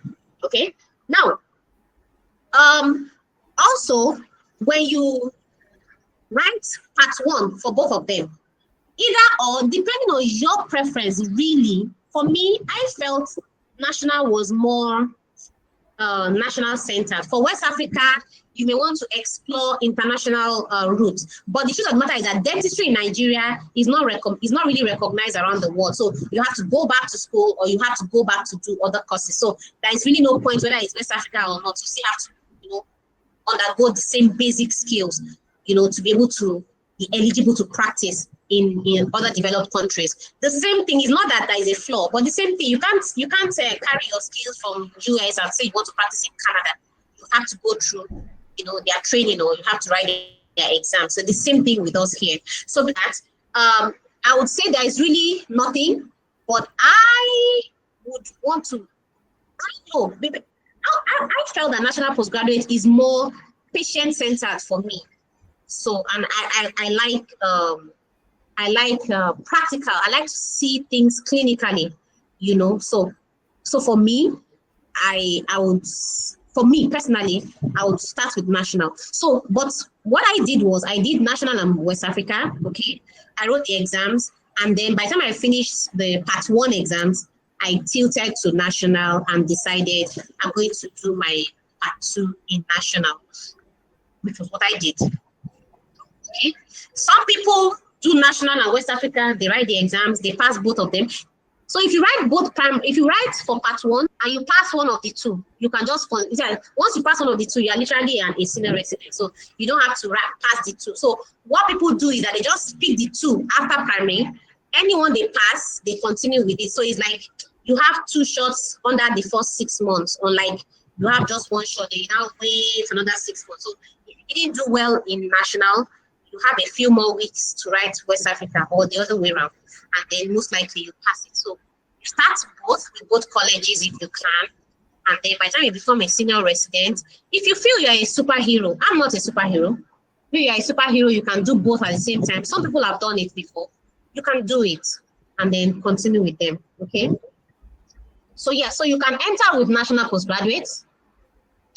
Okay. Now, also, when you write part one for both of them, either or, depending on your preference, really, for me, I felt national was more national centered. For West Africa, you may want to explore international routes, but the truth of the matter is that dentistry in Nigeria is not really recognized around the world. So you have to go back to school, or you have to go back to do other courses. So there is really no point whether it's West Africa or not. You still have to, undergo the same basic skills, to be able to be eligible to practice in other developed countries. The same thing is not that there is a flaw, but the same thing, you can't carry your skills from US and say you want to practice in Canada. You have to go through, their training, or you have to write their exam. So the same thing with us here. So that I would say there is really nothing, but I would want to, I felt that national postgraduate is more patient-centered for me. So, and I like practical. I like to see things clinically, So for me, for me personally, I would start with national. So, but what I did was I did national and West Africa. Okay, I wrote the exams, and then by the time I finished the part one exams, I tilted to national and decided I'm going to do my part two in national, which was what I did. Okay. Some people do national and West Africa, they write the exams, they pass both of them. So if you write for part one and you pass one of the two, you can just, once you pass one of the two, you are literally a senior resident. So you don't have to pass the two. So what people do is that they just pick the two after primary. Anyone they pass, they continue with it. So it's like you have 2 shots under the first 6 months, unlike you have just 1 shot, then you now wait another 6 months. So if you didn't do well in national, you have a few more weeks to write West Africa, or the other way around, and then most likely you pass it. So you start both with both colleges if you can, and then by the time you become a senior resident, if you feel you're a superhero, I'm not a superhero. If you're a superhero, you can do both at the same time. Some people have done it before. You can do it and then continue with them, okay? So yeah, so you can enter with national postgraduates,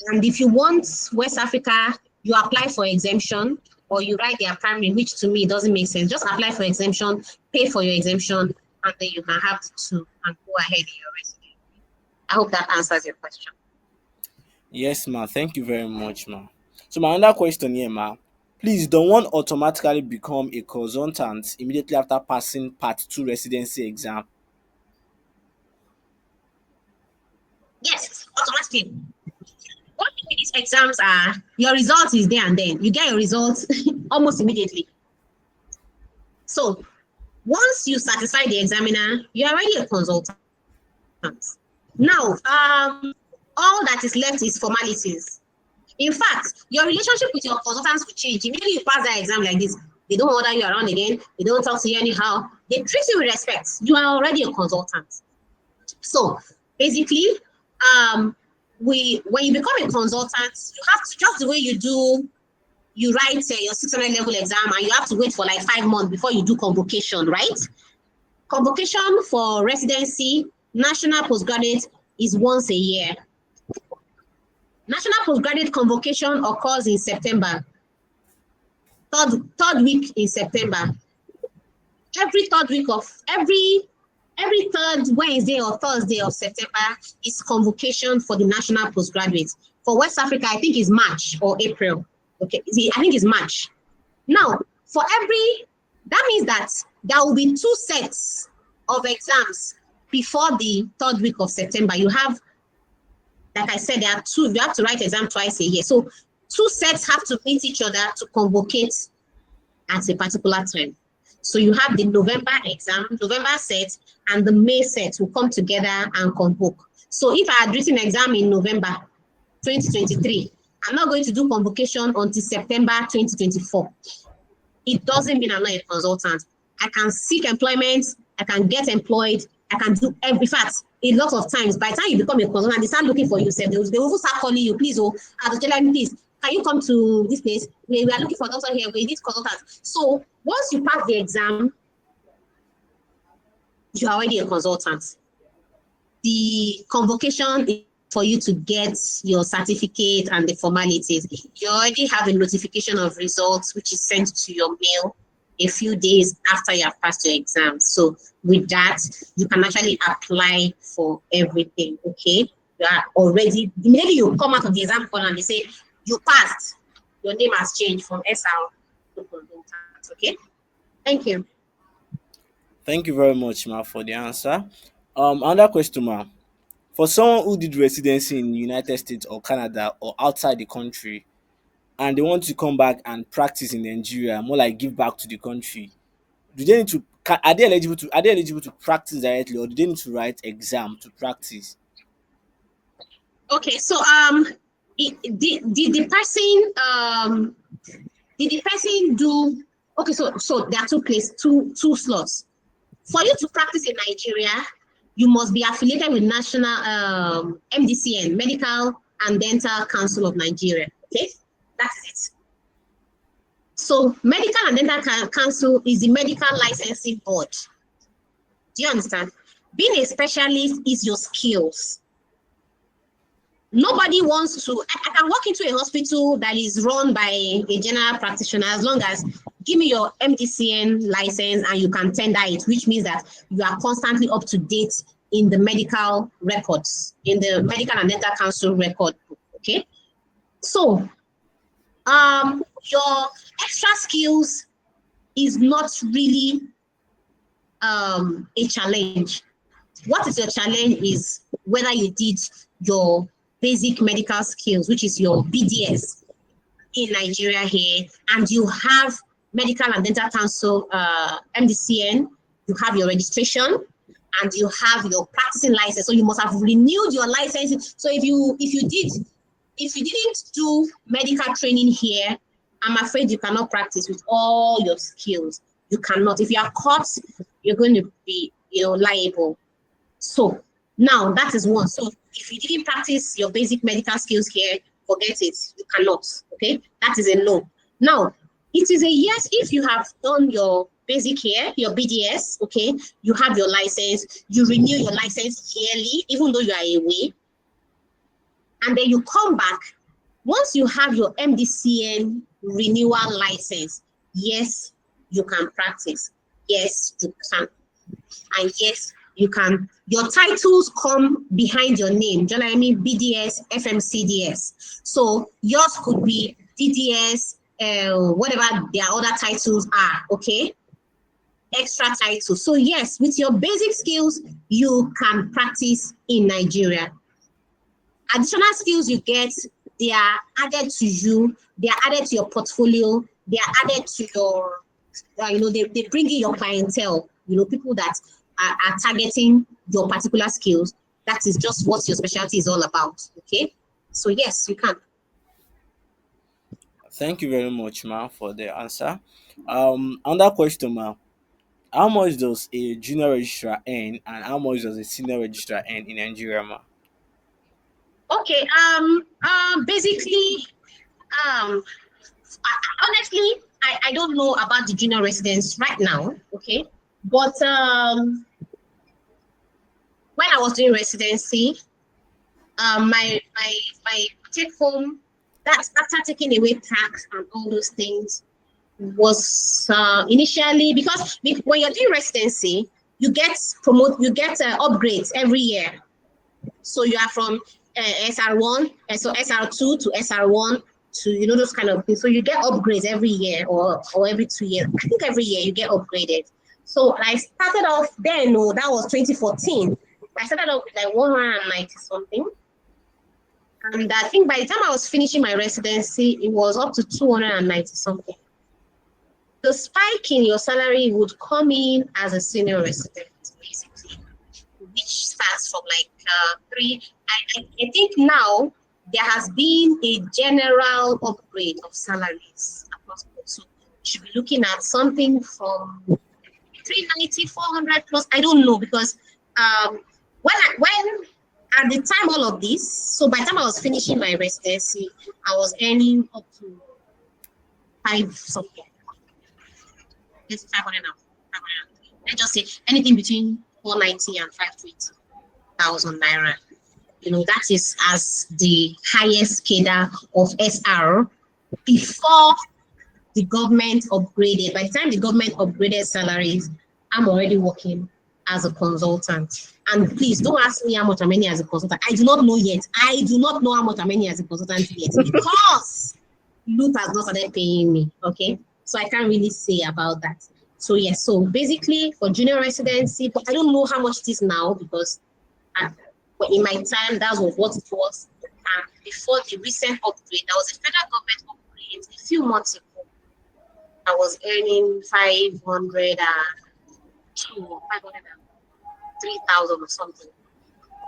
and if you want West Africa, you apply for exemption, or you write their primary, which to me doesn't make sense. Just apply for exemption, pay for your exemption, and then you can have the 2 and go ahead in your residency. I hope that answers your question. Yes, ma. Thank you very much, ma. So my another question here, ma. Please, don't one automatically become a consultant immediately after passing Part 2 residency exam? Yes, automatically. What these exams are, your results is there and then. You get your results almost immediately. So once you satisfy the examiner, you're already a consultant. Now, all that is left is formalities. In fact, your relationship with your consultants will change. Immediately you pass that exam like this, they don't order you around again. They don't talk to you anyhow. They treat you with respect. You are already a consultant. So basically, when you become a consultant, you have to, just the way you write your 600 level exam, and you have to wait for like 5 months before you do convocation, right? Convocation for residency, national postgraduate is once a year. National postgraduate convocation occurs in September, third week in September. Every third Wednesday or Thursday of September is convocation for the national postgraduate. For West Africa, I think it's March or April. Okay, I think it's March. Now, that means that there will be 2 sets of exams before the third week of September. You have, like I said, there are 2, you have to write exam twice a year. So 2 sets have to meet each other to convocate at a particular time. So you have the November exam, November set, and the May set will come together and convoke. So if I had written exam in November 2023, I'm not going to do convocation until September 2024. It doesn't mean I'm not a consultant. I can seek employment, I can get employed, I can do every fact. A lot of times, by the time you become a consultant, they start looking for you. They will start calling you, please, Jolayemi, please, can you come to this place? We are looking for a doctor here. We need consultants. So once you pass the exam, you're already a consultant. The convocation is for you to get your certificate and the formalities. You already have a notification of results, which is sent to your mail a few days after you have passed your exam. So with that, you can actually apply for everything, okay? You are already, maybe you come out of the exam hall and they say, you passed, your name has changed from SR to consultant, okay? Thank you. Thank you very much, ma, for the answer. Another question, ma. For someone who did residency in the United States or Canada or outside the country, and they want to come back and practice in Nigeria, more like give back to the country, do they need to? Are they eligible to practice directly, or do they need to write exam to practice? Okay, so did the person do? Okay, so there are two slots. For you to practice in Nigeria, you must be affiliated with National MDCN, Medical and Dental Council of Nigeria. Okay, that's it. So Medical and Dental Council is the medical licensing board. Do you understand? Being a specialist is your skills. Nobody wants to, I can walk into a hospital that is run by a general practitioner as long as give me your MDCN license and you can tender it, which means that you are constantly up to date in the medical records, in the Medical and Dental Council record book, okay? So, your extra skills is not really a challenge. What is your challenge is whether you did your basic medical skills, which is your BDS in Nigeria here, and you have Medical and Dental Council, MDCN, you have your registration, and you have your practicing license. So you must have renewed your license. So if you didn't do medical training here, I'm afraid you cannot practice with all your skills. You cannot. If you are caught, you're going to be, liable. So now that is one. So if you didn't practice your basic medical skills here, forget it. You cannot. Okay, that is a no. Now it is a yes if you have done your basic here, your BDS. Okay, you have your license. You renew your license yearly, even though you are away, and then you come back. Once you have your MDCN renewal license, yes, you can practice. Yes, you can. And yes, you can. Your titles come behind your name. Jolayemi, BDS, FMCDS. So yours could be DDS, whatever their other titles are, okay? Extra titles. So yes, with your basic skills, you can practice in Nigeria. Additional skills you get, they are added to you, they are added to your portfolio, they are added to your, they bring in your clientele, people that are targeting your particular skills. That is just what your specialty is all about, okay? So yes, you can. Thank you very much, ma, for the answer. Another question, ma. How much does a junior registrar earn, and how much does a senior registrar earn in Nigeria, ma? Okay, basically, honestly, I don't know about the junior residents right now, okay? But when I was doing residency, my take home, that after taking away tax and all those things, was initially, because when you're doing residency, you get upgrades every year. So you are from SR1, so SR2 to SR1 to those kind of things. So you get upgrades every year or every 2 years. I think every year you get upgraded. So I started off then. No, that was 2014. I started off with like 190 something. And I think by the time I was finishing my residency, it was up to 290 something. The spike in your salary would come in as a senior resident, basically, which starts from like three. I think now there has been a general upgrade of salaries across the board. So you should be looking at something from 390, 400 plus. I don't know, because when at the time all of this, so by the time I was finishing my residency, I was earning up to 5 something. It's 500 now. 503. Let's just say anything between 490 and 520,000 naira. That is as the highest cadre of SR before the government upgraded. By the time the government upgraded salaries, I'm already working as a consultant. And please don't ask me how much I'm earning as a consultant. I do not know yet. I do not know how much I'm earning as a consultant yet, because Loop has not started paying me. Okay. So I can't really say about that. So yes, so basically for junior residency, but I don't know how much it is now, because in my time, that was what it was. And before the recent upgrade, there was a federal government upgrade a few months ago. I was earning 502 or 503,000 or something.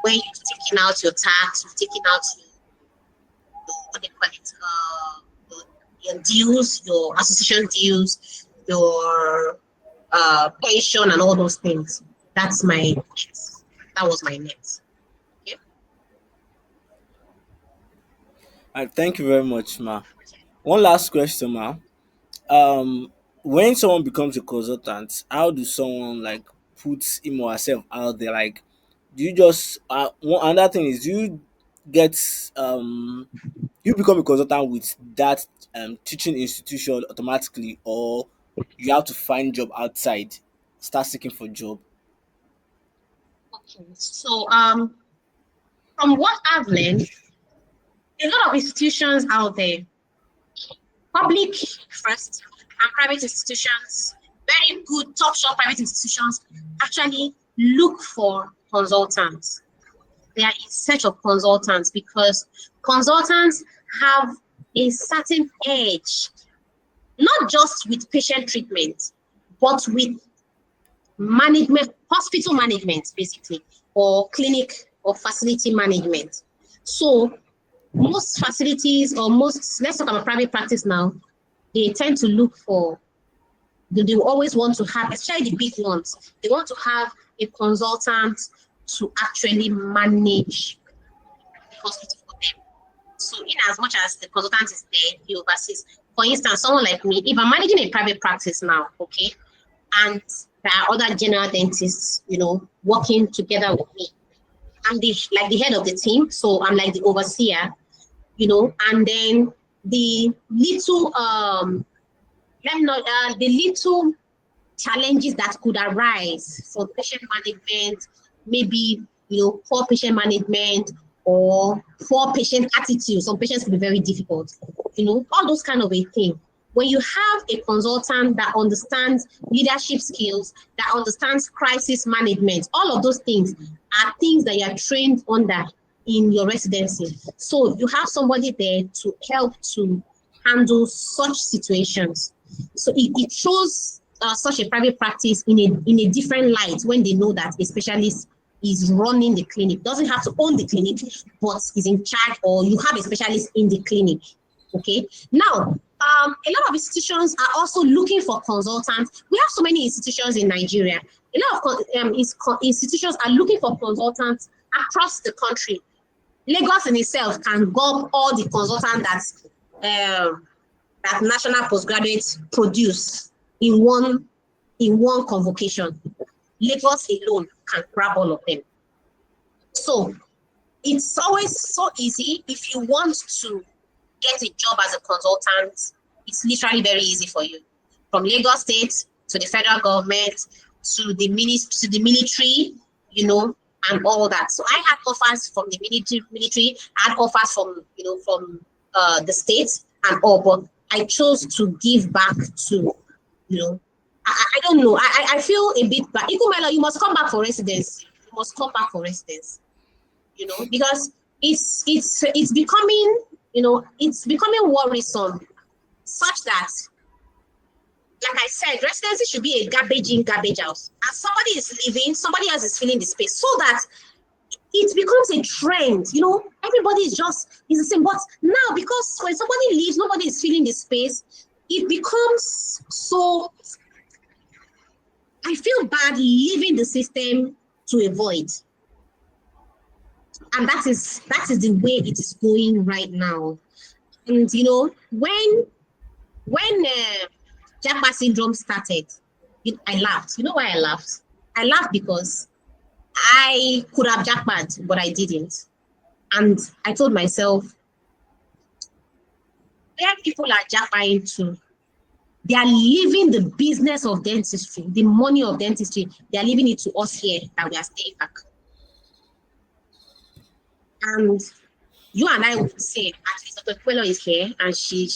When you've taken out your tax, you've taken out what they call it, your dues, your association dues, your pension, and all those things. That's my net. That was my net. Okay. Thank you very much, ma. One last question, ma. When someone becomes a consultant, how do someone like put him or herself out there? Like, do you just another thing is, do you get you become a consultant with that teaching institution automatically, or you have to find job outside, start seeking for job? Okay. So from what I've learned, a lot of institutions out there, public first and private institutions, very good top shop private institutions, actually look for consultants. they are in search of consultants because consultants have a certain edge, not just with patient treatment, but with management, hospital management, basically, or clinic or facility management. So most facilities or most, let's talk about private practice now, they tend to look for, they always want to have, especially the big ones, they want to have a consultant to actually manage the hospital for them. So in as much as the consultant is there, he oversees. For instance, someone like me, if I'm managing a private practice now, okay, and there are other general dentists, working together with me. I'm the head of the team, so I'm like the overseer, and then the little the little challenges that could arise for patient management, maybe poor patient management or poor patient attitude. Some patients can be very difficult, all those kind of a thing. When you have a consultant that understands leadership skills, that understands crisis management, all of those things are things that you are trained under in your residency. So you have somebody there to help to handle such situations. So it shows such a private practice in a different light when they know that a specialist is running the clinic. Doesn't have to own the clinic, but is in charge, or you have a specialist in the clinic. Okay. Now, a lot of institutions are also looking for consultants. We have so many institutions in Nigeria. A lot of institutions are looking for consultants across the country. Lagos in itself can go up all the consultants that national postgraduates produce in one convocation. Lagos alone can grab all of them. So it's always so easy. If you want to get a job as a consultant, it's literally very easy for you. From Lagos State to the federal government to the military, and all that. So I had offers from the military, I had offers from the states and all, but I chose to give back to, I don't know. I feel a bit bad. Ikumelo, you must come back for residency. You must come back for residency. Because it's becoming, it's becoming worrisome, such that, like I said, residency should be a garbage in, garbage out. As somebody is leaving, somebody else is filling the space, so that it becomes a trend. Everybody is the same. But now, because when somebody leaves, nobody is filling the space, it becomes so. I feel bad leaving the system to avoid. And that is the way it is going right now. And when Japa syndrome started, I laughed. You know why I laughed? I laughed because I could have jackpot, but I didn't. And I told myself, where people are jackpotting to, they are leaving the business of dentistry, the money of dentistry, they are leaving it to us here that we are staying back. And you and I would say, at least Dr. Quello is here and she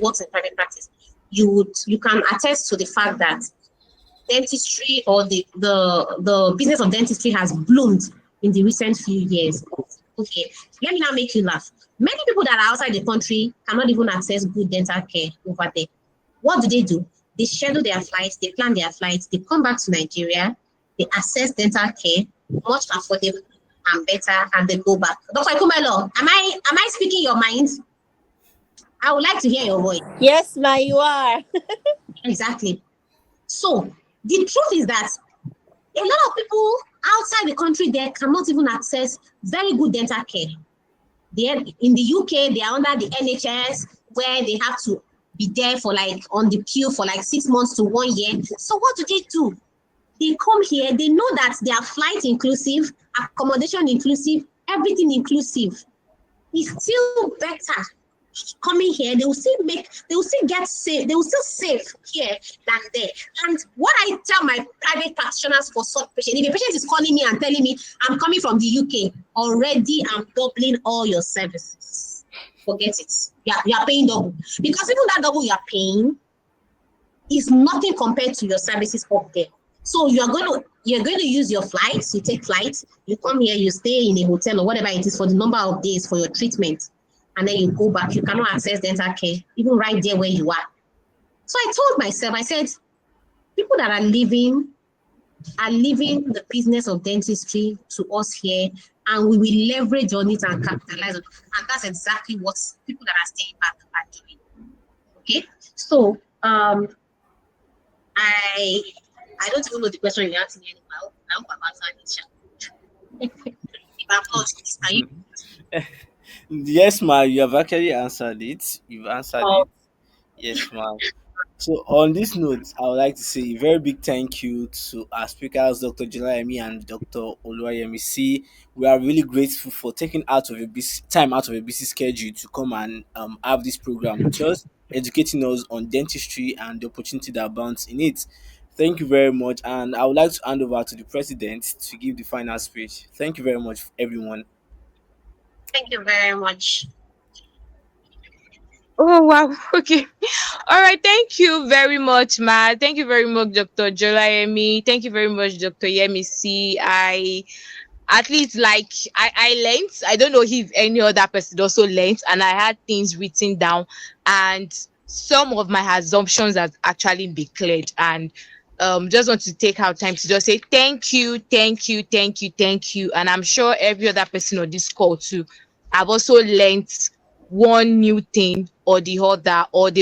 works in private practice. You can attest to the fact that dentistry, or the business of dentistry, has bloomed in the recent few years. Okay, let me now make you laugh. Many people that are outside the country cannot even access good dental care over there. What do? They schedule their flights, they plan their flights, they come back to Nigeria, they access dental care, much affordable and better, and they go back. Dr. Kumelo, am I speaking your mind? I would like to hear your voice. Yes, ma, you are. Exactly. So the truth is that a lot of people outside the country, they cannot even access very good dental care. In the UK, they are under the NHS, where they have to be there for on the queue for 6 months to 1 year. So what do? They come here, they know that they are flight inclusive, accommodation inclusive, everything inclusive. It's still better coming here. They will still get safe, they will still save here than there. And what I tell my private practitioners for such patient, if a patient is calling me and telling me, I'm coming from the UK, already I'm doubling all your services. Forget it. You are paying double. Because even that double you are paying is nothing compared to your services up there. So you're going to use your flights. You take flights. You come here. You stay in a hotel or whatever it is for the number of days for your treatment, and then you go back. You cannot access dental care even right there where you are. So I told myself, I said, people that are leaving the business of dentistry to us here, and we will leverage on it and capitalize on it. And that's exactly what people that are staying back are doing. Okay, so I I don't even know the question you're asking anymore. I hope I'm answering it. If I'm not, please, can you? Yes, ma, you have actually answered it. You've answered Oh, it. Yes, ma. So on this note, I would like to say a very big thank you to our speakers, Dr. Jolayemi and Dr. Oluwayemisi. We are really grateful for taking out of a busy time out of a busy schedule to come and have this program with us, educating us on dentistry and the opportunity that abounds in it. Thank you very much, and I would like to hand over to the president to give the final speech. Thank you very much, everyone. thank you very much. Oh wow. Okay. All right. Thank you very much, Ma. Thank you very much, Dr. Jolayemi. Thank you very much, Dr. Yemisi. I at least like I learned. I don't know if any other person also learned, and I had things written down, and some of my assumptions has actually been cleared. And just want to take our time to just say thank you, thank you, thank you, thank you. And I'm sure every other person on this call too have also learned one new thing or the other, or they